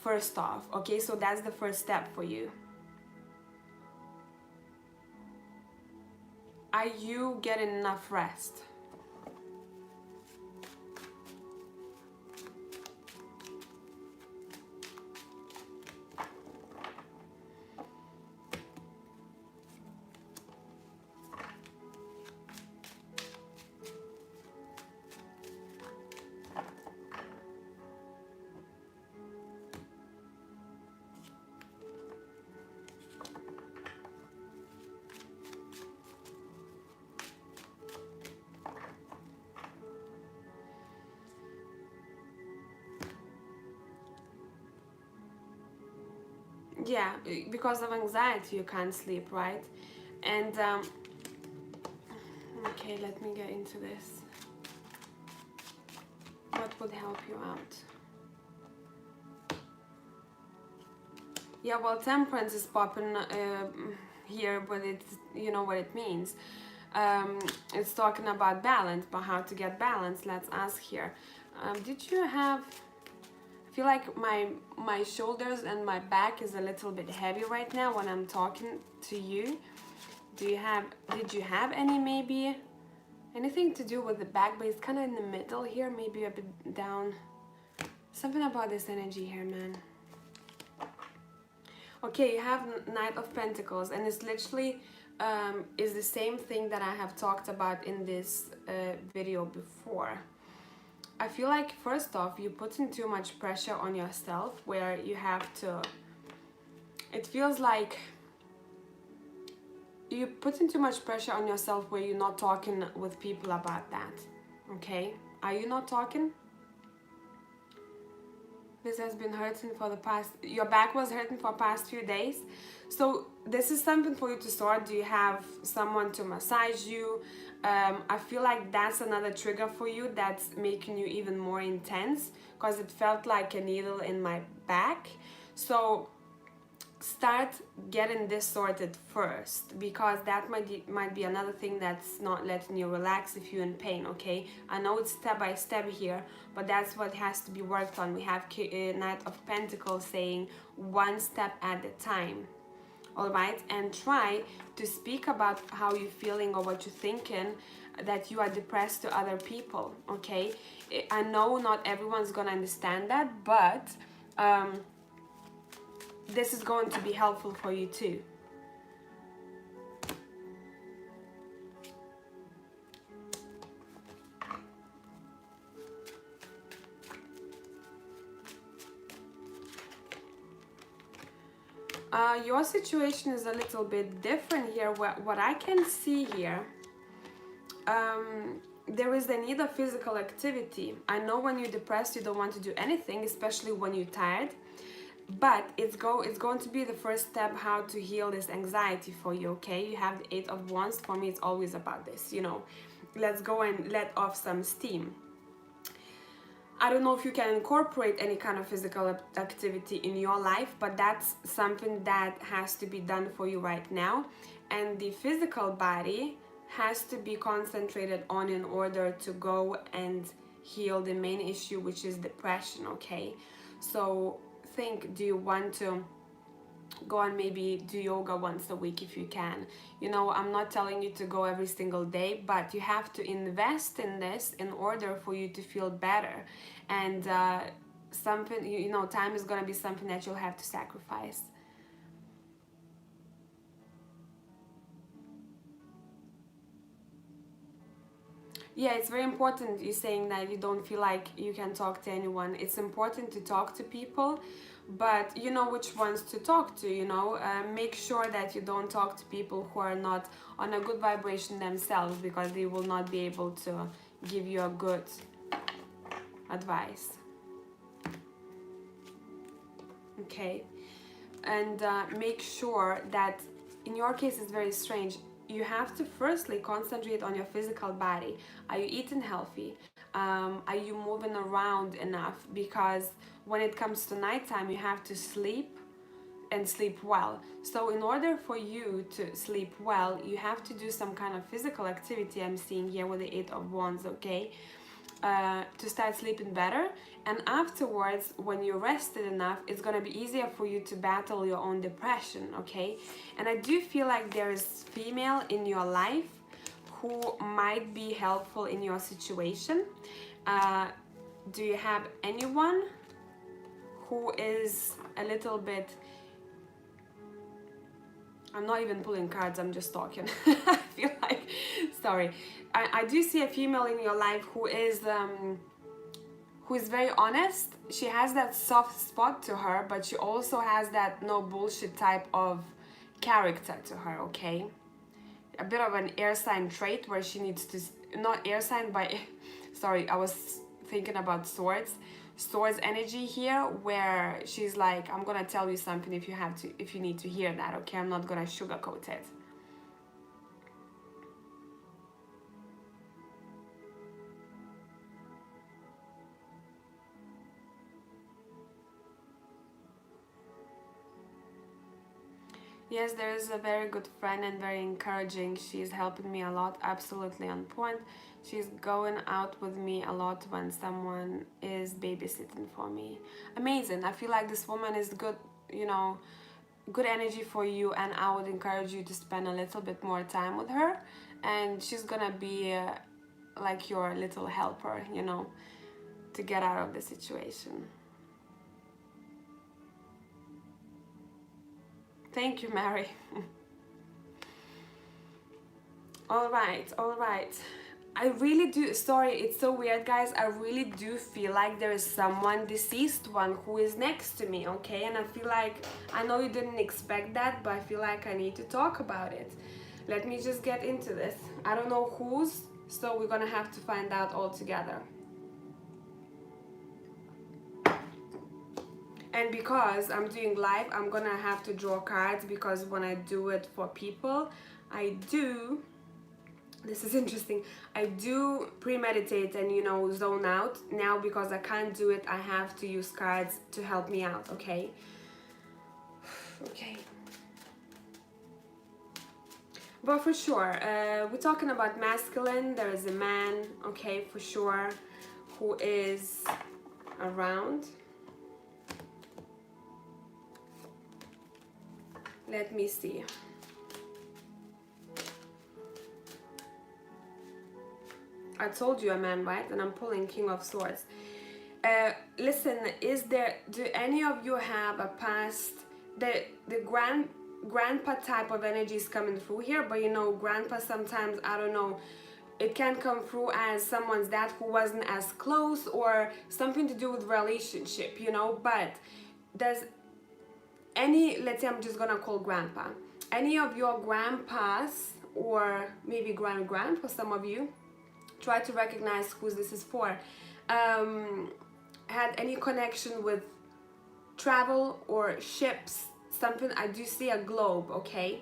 First off, okay, so that's the first step for you. Are you getting enough rest? Yeah, because of anxiety you can't sleep, right? And okay, let me get into this. What would help you out? Yeah, well, temperance is popping here, but it's, you know what it means. It's talking about balance, but how to get balance. Let's ask here. Did you have? I feel like my shoulders and my back is a little bit heavy right now when I'm talking to you. Did you have maybe anything to do with the back, but it's kind of in the middle here, maybe a bit down. Something about this energy here, man. Okay, you have Knight of Pentacles, and it's literally is the same thing that I have talked about in this video before. I feel like first off, you're putting too much pressure on yourself where you have to, it feels like you're putting too much pressure on yourself where you're not talking with people about that, okay? Are you not talking? This has been hurting for the past, your back was hurting for past few days. So this is something for you to sort. Do you have someone to massage you? I feel like that's another trigger for you that's making you even more intense, because it felt like a needle in my back. So start getting this sorted first, because that might be another thing that's not letting you relax if you're in pain, okay? I know it's step by step here, but that's what has to be worked on. We have Knight of Pentacles saying one step at a time. All right, and try to speak about how you're feeling or what you're thinking, that you are depressed to other people, okay? I know not everyone's gonna understand that, but this is going to be helpful for you too. Your situation is a little bit different here. What I can see here, there is a need of physical activity. I know when you're depressed, you don't want to do anything, especially when you're tired. But it's going to be the first step how to heal this anxiety for you, okay? You have the 8 of Wands. For me, it's always about this, you know. Let's go and let off some steam. I don't know if you can incorporate any kind of physical activity in your life, but that's something that has to be done for you right now. And the physical body has to be concentrated on in order to go and heal the main issue, which is depression, okay? So think, do you want to go and maybe do yoga once a week if you can. You know, I'm not telling you to go every single day, but you have to invest in this in order for you to feel better. And something, you know, time is going to be something that you'll have to sacrifice. Yeah, it's very important you're saying that you don't feel like you can talk to anyone. It's important to talk to people, but you know which ones to talk to, you know. Make sure that you don't talk to people who are not on a good vibration themselves, because they will not be able to give you a good advice. Okay, and make sure that, in your case it's very strange, you have to firstly concentrate on your physical body. Are you eating healthy? Are you moving around enough? Because when it comes to nighttime, you have to sleep and sleep well. So in order for you to sleep well, you have to do some kind of physical activity. I'm seeing here with the 8 of Wands, okay? To start sleeping better, and afterwards, when you're rested enough, it's gonna be easier for you to battle your own depression, okay? And I do feel like there is female in your life who might be helpful in your situation. Do you have anyone who is a little bit, I'm not even pulling cards, I'm just talking. I feel like, sorry. I do see a female in your life who is very honest. She has that soft spot to her, but she also has that no bullshit type of character to her, okay? A bit of an air sign trait where she needs to, not air sign, but, sorry, I was thinking about swords energy here, where she's like, I'm gonna tell you something if you need to hear that, okay? I'm not gonna sugarcoat it. Yes, there is a very good friend and very encouraging. She's helping me a lot, absolutely on point. She's going out with me a lot when someone is babysitting for me. Amazing. I feel like this woman is good, you know, good energy for you, and I would encourage you to spend a little bit more time with her, and she's gonna be like your little helper, you know, to get out of the situation. Thank you, Mary. All right. I really do, sorry, it's so weird, guys. I really do feel like there is someone, deceased one, who is next to me, okay? And I feel like, I know you didn't expect that, but I feel like I need to talk about it. Let me just get into this. I don't know whose, so we're gonna have to find out all together. And because I'm doing live, I'm gonna have to draw cards, because when I do it for people, I do, this is interesting, I do premeditate and, you know, zone out. Now, because I can't do it, I have to use cards to help me out, okay? Okay. But for sure, we're talking about masculine. There is a man, okay, for sure, who is around. Let me see. I told you a man, right? And I'm pulling King of Swords. Listen, do any of you have a past, the grandpa type of energy is coming through here, but you know, grandpa sometimes, I don't know, it can come through as someone's dad who wasn't as close, or something to do with relationship, you know, but does any, let's say I'm just gonna call grandpa, any of your grandpas, or maybe grand for some of you, try to recognize who this is for, had any connection with travel or ships, something. I do see a globe, okay?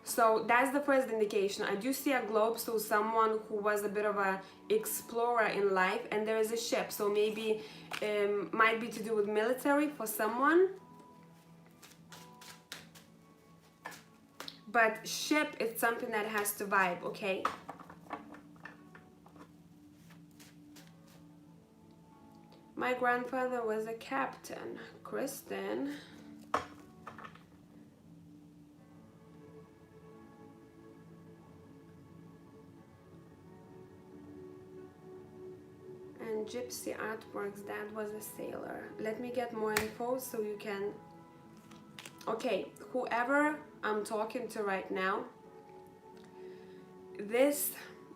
So that's the first indication. I do see a globe, so someone who was a bit of a explorer in life, and there is a ship, so maybe might be to do with military for someone. But ship is something that has to vibe, okay? My grandfather was a captain. Kristen. And Gypsy Artworks, dad was a sailor. Let me get more info so you can... Okay, whoever I'm talking to right now, this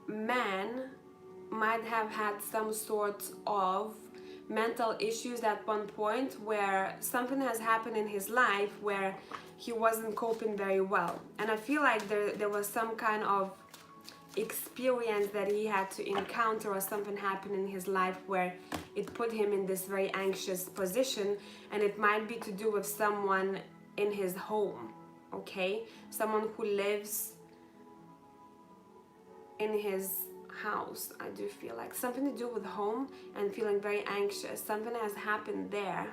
man might have had some sort of mental issues at one point, where something has happened in his life where he wasn't coping very well. And I feel like there was some kind of experience that he had to encounter, or something happened in his life where it put him in this very anxious position, and it might be to do with someone in his home, okay? Someone who lives in his house. I do feel like something to do with home and feeling very anxious. Something has happened there.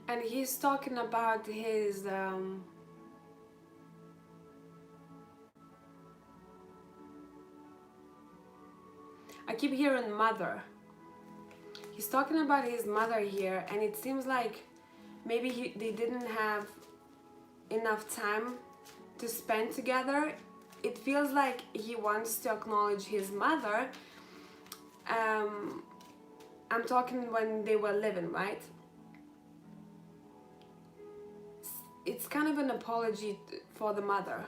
And he's talking about his I keep hearing mother. He's talking about his mother here, and it seems like maybe they didn't have enough time to spend together. It feels like he wants to acknowledge his mother. I'm talking when they were living, right? It's kind of an apology for the mother.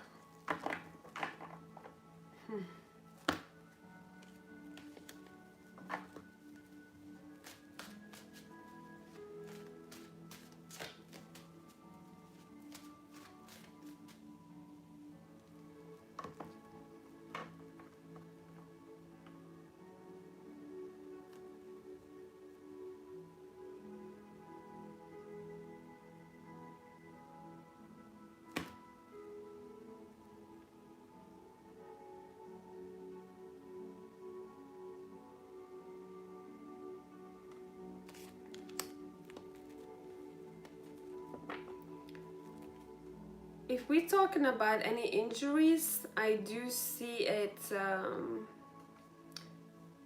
If we're talking about any injuries, I do see it,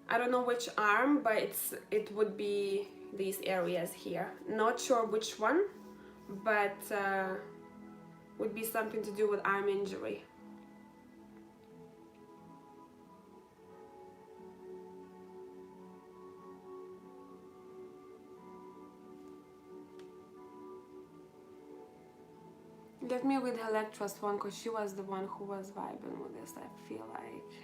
I don't know which arm, but it would be these areas here. Not sure which one, but would be something to do with arm injury. Get me with Electra's one, because she was the one who was vibing with this, I feel like.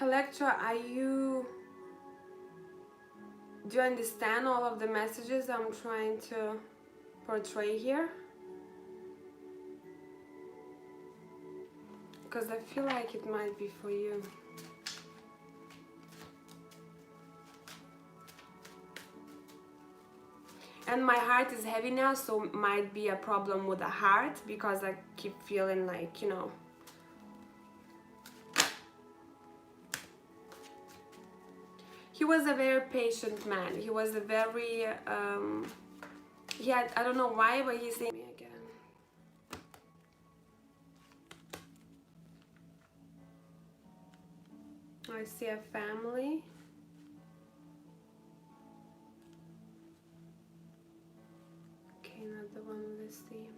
Electra, do you understand all of the messages I'm trying to portray here? Because I feel like it might be for you. And my heart is heavy now, so it might be a problem with the heart, because I keep feeling like, you know. He was a very patient man. He was a very, I don't know why, but he's saying me again. I see a family. Okay, not the one with this theme.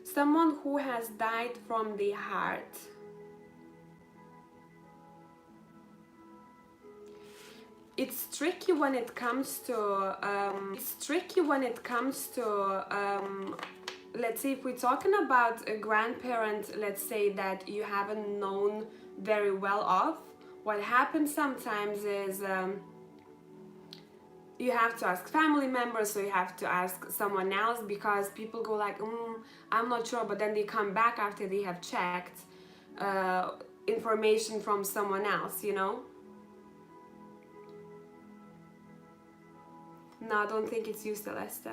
Someone who has died from the heart. it's tricky when it comes to let's say if we're talking about a grandparent, let's say that you haven't known very well of, what happens sometimes is you have to ask family members, or you have to ask someone else, because people go like, I'm not sure, but then they come back after they have checked information from someone else, you know. No, I don't think it's you, Celeste.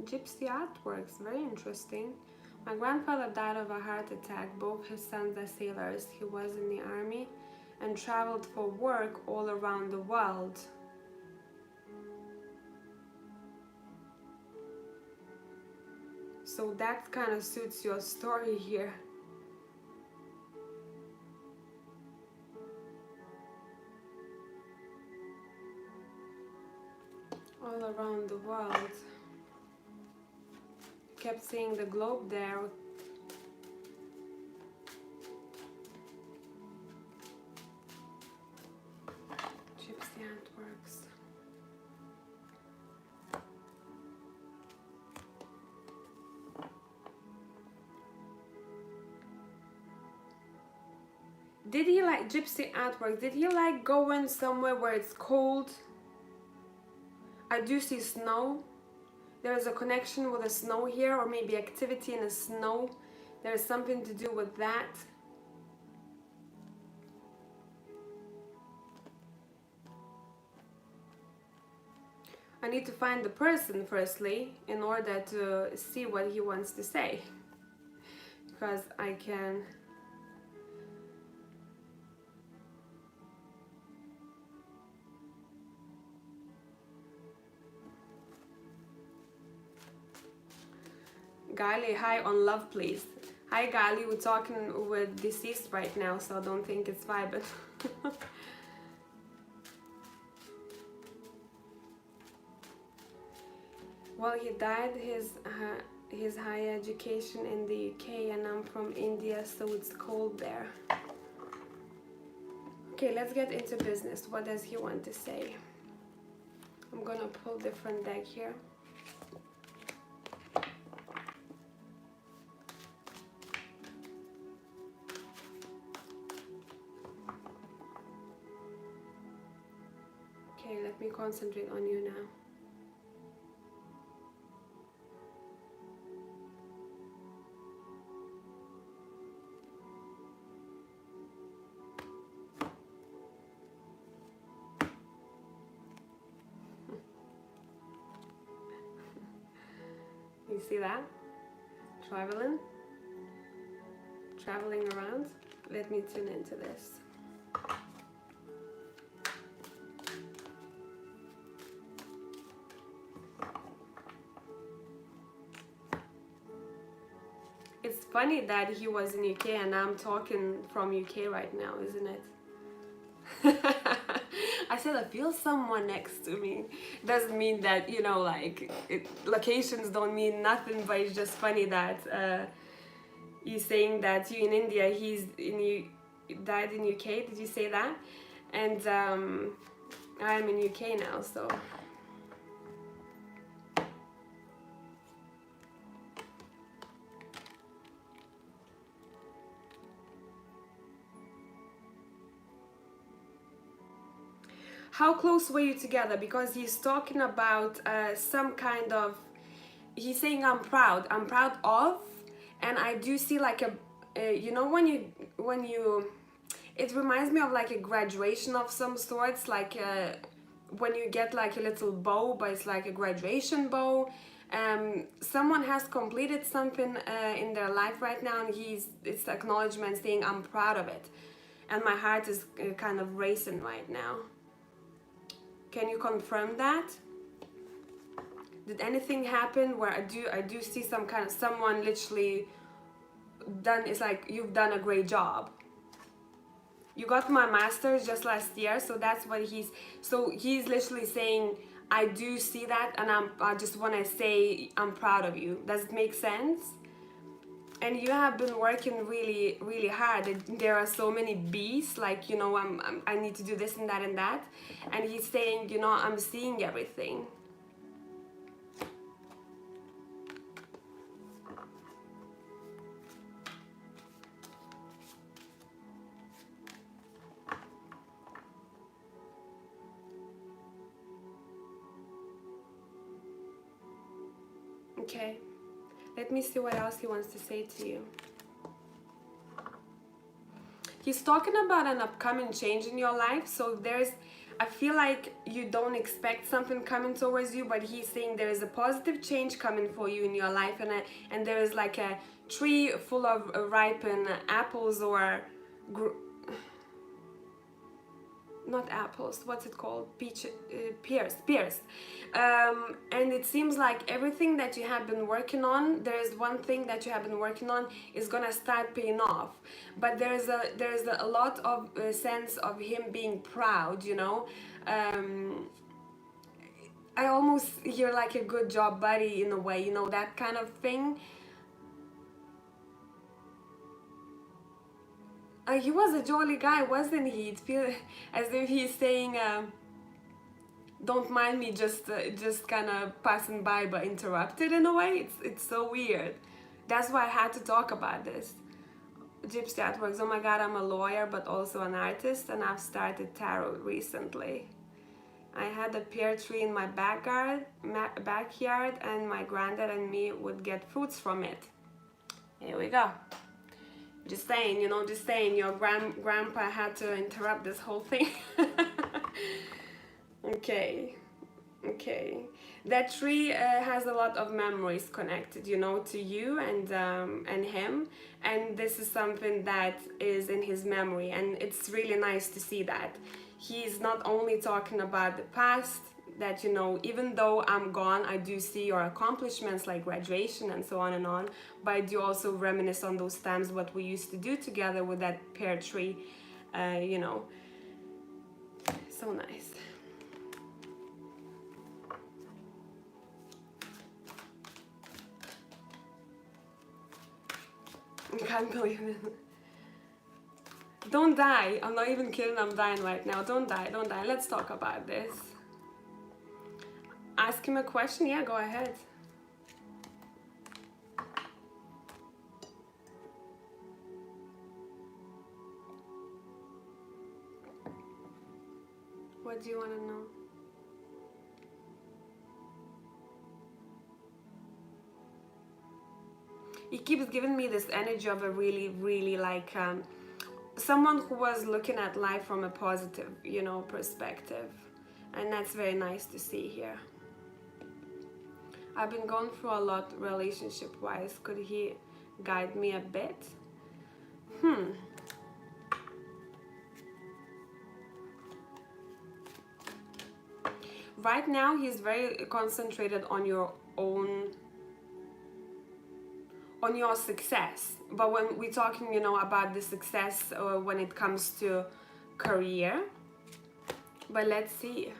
Gypsy artworks, very interesting. My grandfather died of a heart attack. Both his sons are sailors. He was in the army and traveled for work all around the world. So that kind of suits your story here. All around the world. Kept seeing the globe there. Gypsy artworks. Did he like gypsy artworks? Did he like going somewhere where it's cold? I do see snow. There is a connection with the snow here, or maybe activity in the snow. There is something to do with that. I need to find the person firstly in order to see what he wants to say, because I can... Gali, hi on love please. Hi Gali, we're talking with deceased right now, so I don't think it's vibing. Well, he died his higher education in the UK, and I'm from India, so it's cold there. Okay, let's get into business. What does he want to say? I'm gonna pull different deck here. Okay, let me concentrate on you now. You see that? Traveling around. Let me tune into this. It's funny that he was in UK and I'm talking from UK right now, isn't it? I said I feel someone next to me. Doesn't mean that, you know, like locations don't mean nothing, but it's just funny that you saying that you in India, died in UK. Did you say that? And I'm in UK now, so. How close were you together? Because he's talking about some kind of, he's saying I'm proud of, and I do see like you know, when you, it reminds me of like a graduation of some sorts, like when you get like a little bow, but it's like a graduation bow. Someone has completed something in their life right now, and it's acknowledgement saying I'm proud of it, and my heart is kind of racing right now. Can you confirm that? Did anything happen where I do see some kind of someone literally done, it's like you've done a great job. You got my master's just last year, so that's what he's literally saying I do see that, and I just want to say I'm proud of you. Does it make sense? And you have been working really, really hard. There are so many B's, like, you know, I need to do this and that and that. And he's saying, you know, I'm seeing everything. Okay, let me see what else he wants to say to you. He's talking about an upcoming change in your life. So I feel like you don't expect something coming towards you, but he's saying there is a positive change coming for you in your life, and there is like a tree full of ripened apples, or not apples, what's it called, pears. And it seems like everything that you have been working on, there is one thing that you have been working on is gonna start paying off. But there's a lot of sense of him being proud, you know. I almost hear like a good job buddy in a way, you know, that kind of thing. He was a jolly guy, wasn't he? It feels as if he's saying, "Don't mind me, just kind of passing by, but interrupted in a way." It's so weird. That's why I had to talk about this. Gypsy Artworks. Oh my God, I'm a lawyer, but also an artist, and I've started tarot recently. I had a pear tree in my backyard, and my granddad and me would get fruits from it. Here we go. Just saying, you know, just saying, your grandpa had to interrupt this whole thing. Okay. That tree has a lot of memories connected, you know, to you and him, and this is something that is in his memory, and it's really nice to see that. He's not only talking about the past, that, you know, even though I'm gone, I do see your accomplishments like graduation and so on and on, but I do also reminisce on those times what we used to do together with that pear tree, you know. So nice. I can't believe it. Don't die. I'm not even kidding, I'm dying right now. Don't die. Let's talk about this. Ask him a question? Yeah, go ahead. What do you want to know? He keeps giving me this energy of a really, really like someone who was looking at life from a positive, you know, perspective. And that's very nice to see here. I've been going through a lot relationship-wise. Could he guide me a bit? Right now, he's very concentrated on your success. But when we're talking, you know, about the success when it comes to career. But let's see.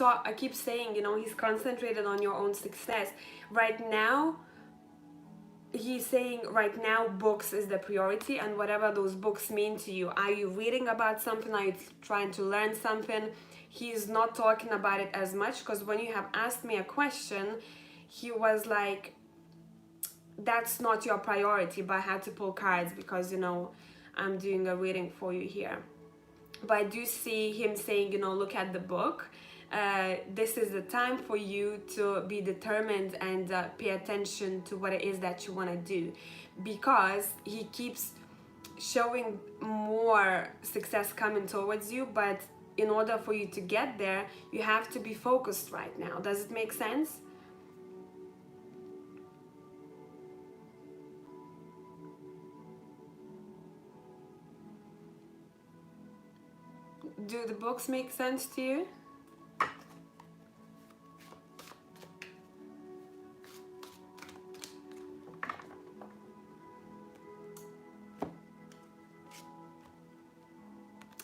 I keep saying, you know, he's concentrated on your own success. Right now, he's saying right now books is the priority, and whatever those books mean to you. Are you reading about something? Are you trying to learn something? He's not talking about it as much, because when you have asked me a question, he was like, that's not your priority, but I had to pull cards because, you know, I'm doing a reading for you here. But I do see him saying, you know, look at the book. This is the time for you to be determined and pay attention to what it is that you want to do, because he keeps showing more success coming towards you, but in order for you to get there, you have to be focused right now. Does it make sense? Do the books make sense to you?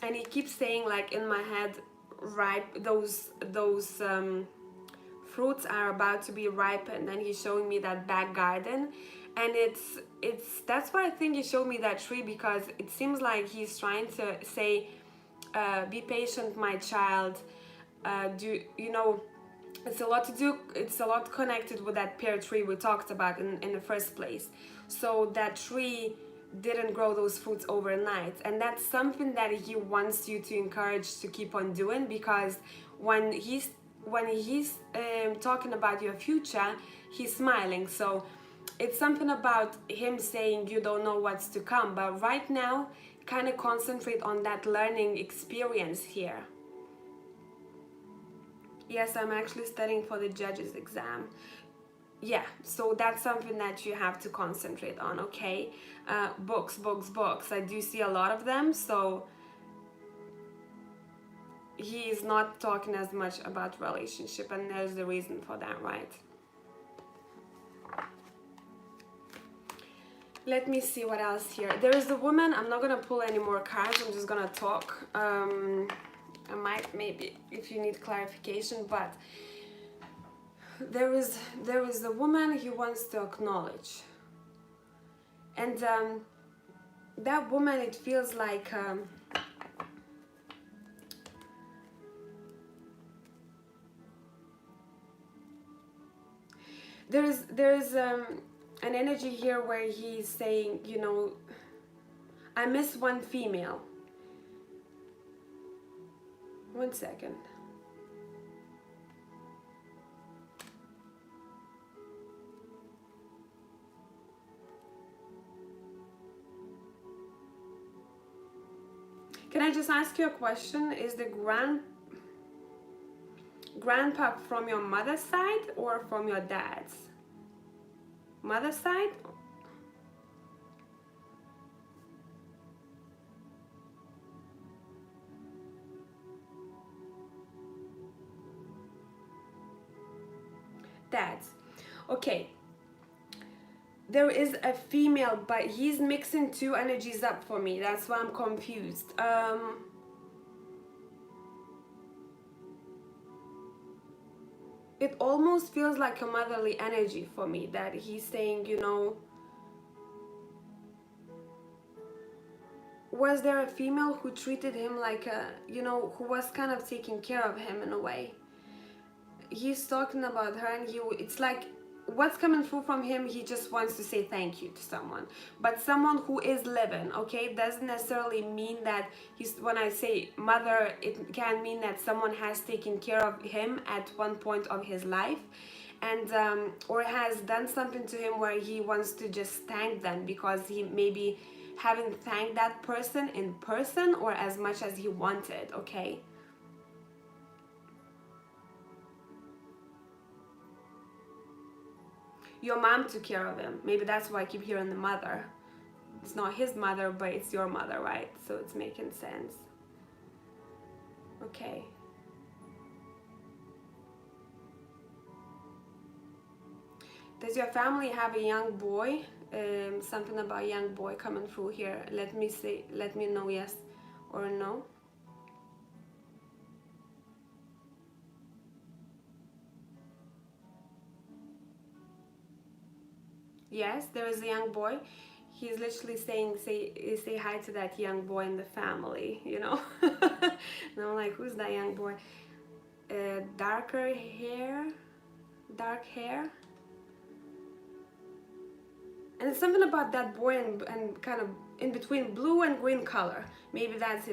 And he keeps saying, like, in my head, ripe, those fruits are about to be ripened, and he's showing me that back garden. And it's that's why I think he showed me that tree, because it seems like he's trying to say, be patient, my child. Do you know, it's a lot to do, it's a lot connected with that pear tree we talked about in the first place. So that tree didn't grow those fruits overnight, and that's something that he wants you to encourage to keep on doing, because when he's talking about your future, he's smiling. So it's something about him saying you don't know what's to come, but right now kind of concentrate on that learning experience here. Yes, I'm actually studying for the judges exam. Yeah, so that's something that you have to concentrate on, okay? Books. I do see a lot of them, so he is not talking as much about relationship, and there's the reason for that, right? Let me see what else here. There is the woman. I'm not gonna pull any more cards. I'm just gonna talk. I might, maybe, if you need clarification, but there is the woman he wants to acknowledge, and that woman, it feels like there's an energy here where he's saying, you know, I miss one female. One second. Can I just ask you a question? Is the grandpa from your mother's side or from your dad's? Mother's side? Dad's. Okay. There is a female, but he's mixing two energies up for me. That's why I'm confused. It almost feels like a motherly energy for me, that he's saying, you know, was there a female who treated him like a, you know, who was kind of taking care of him in a way? He's talking about her, and it's like, what's coming through from him, he just wants to say thank you to someone, but someone who is living, okay? Doesn't necessarily mean that he's, when I say mother, it can mean that someone has taken care of him at one point of his life, and or has done something to him where he wants to just thank them, because he maybe haven't thanked that person in person or as much as he wanted, okay? Your mom took care of him. Maybe that's why I keep hearing the mother. It's not his mother, but it's your mother, right? So it's making sense. Okay. Does your family have a young boy? Something about young boy coming through here. Let me know yes or no. Yes, there is a young boy. He's literally saying, say hi to that young boy in the family, you know? And I'm like, who's that young boy? Dark hair. And it's something about that boy and kind of in between blue and green color. Maybe that's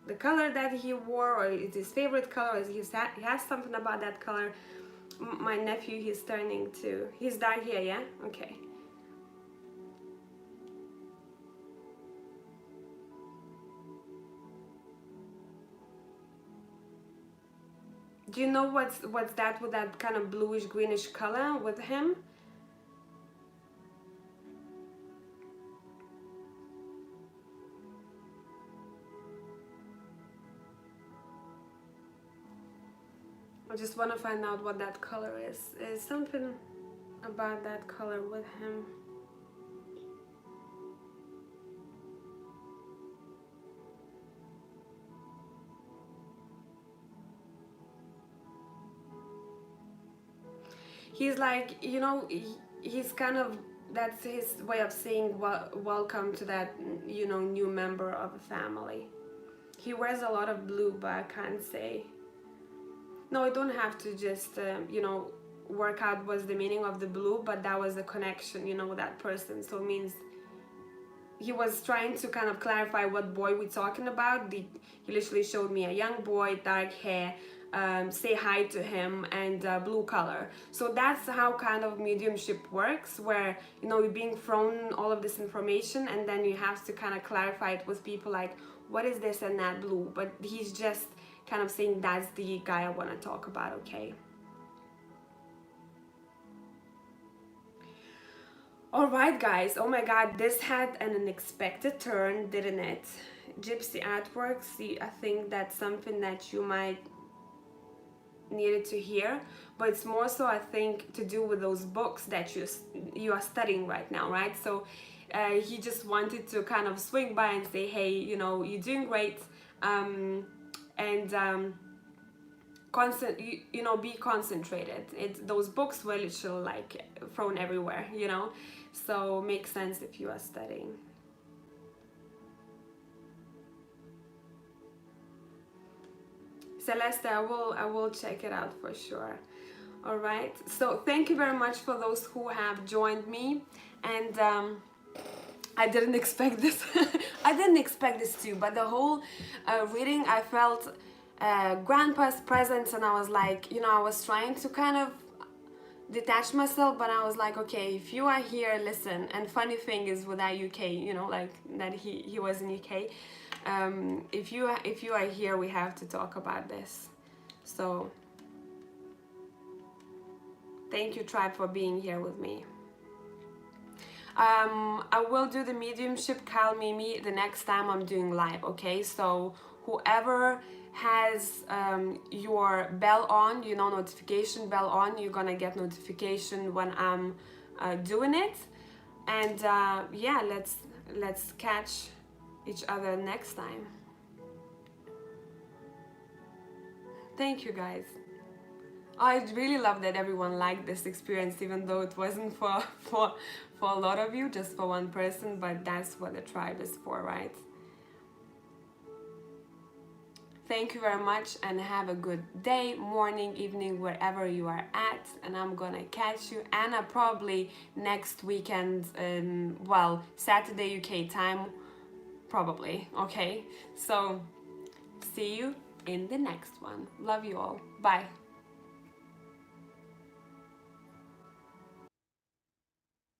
the color that he wore, or it's his favorite color, or he has something about that color. My nephew, he's dark hair, yeah? Okay. Do you know what's that with that kind of bluish greenish color with him? I just want to find out what that color is. Is something about that color with him. He's like, you know, he's kind of, that's his way of saying welcome to that, you know, new member of the family. He wears a lot of blue, but I can't say. No, I don't have to just, you know, work out what's the meaning of the blue, but that was the connection, you know, with that person. So it means he was trying to kind of clarify what boy we're talking about. He literally showed me a young boy, dark hair, say hi to him, and blue color. So that's how kind of mediumship works, where, you know, you're being thrown all of this information and then you have to kind of clarify it with people, like, what is this and that blue? But he's just kind of saying that's the guy I want to talk about, okay? Alright guys, oh my god, this had an unexpected turn, didn't it? Gypsy artwork, see, I think that's something that you might needed to hear, but it's more so, I think, to do with those books that you are studying right now, right? So he just wanted to kind of swing by and say, hey, you know, you're doing great, and you know, be concentrated. Those books were literally like thrown everywhere, you know, so makes sense if you are studying. Celeste, I will check it out for sure. All right, so thank you very much for those who have joined me, and I didn't expect this. I didn't expect this too, but the whole reading, I felt grandpa's presence, and I was like, you know, I was trying to kind of detach myself, but I was like, okay, if you are here, listen. And funny thing is with that UK, you know, like that he was in UK. If you are here, we have to talk about this. So thank you, tribe, for being here with me. I will do the mediumship Call Mimi the next time I'm doing live, okay? So whoever has your bell on, you know, notification bell on, you're gonna get notification when I'm doing it. And yeah, let's catch each other next time. Thank you guys. I really love that everyone liked this experience, even though it wasn't for a lot of you, just for one person, but that's what the tribe is for, right? Thank you very much, and have a good day, morning, evening, wherever you are at, and I'm gonna catch you, Anna, probably next weekend, well, Saturday UK time, probably, okay? So see you in the next one. Love you all. Bye.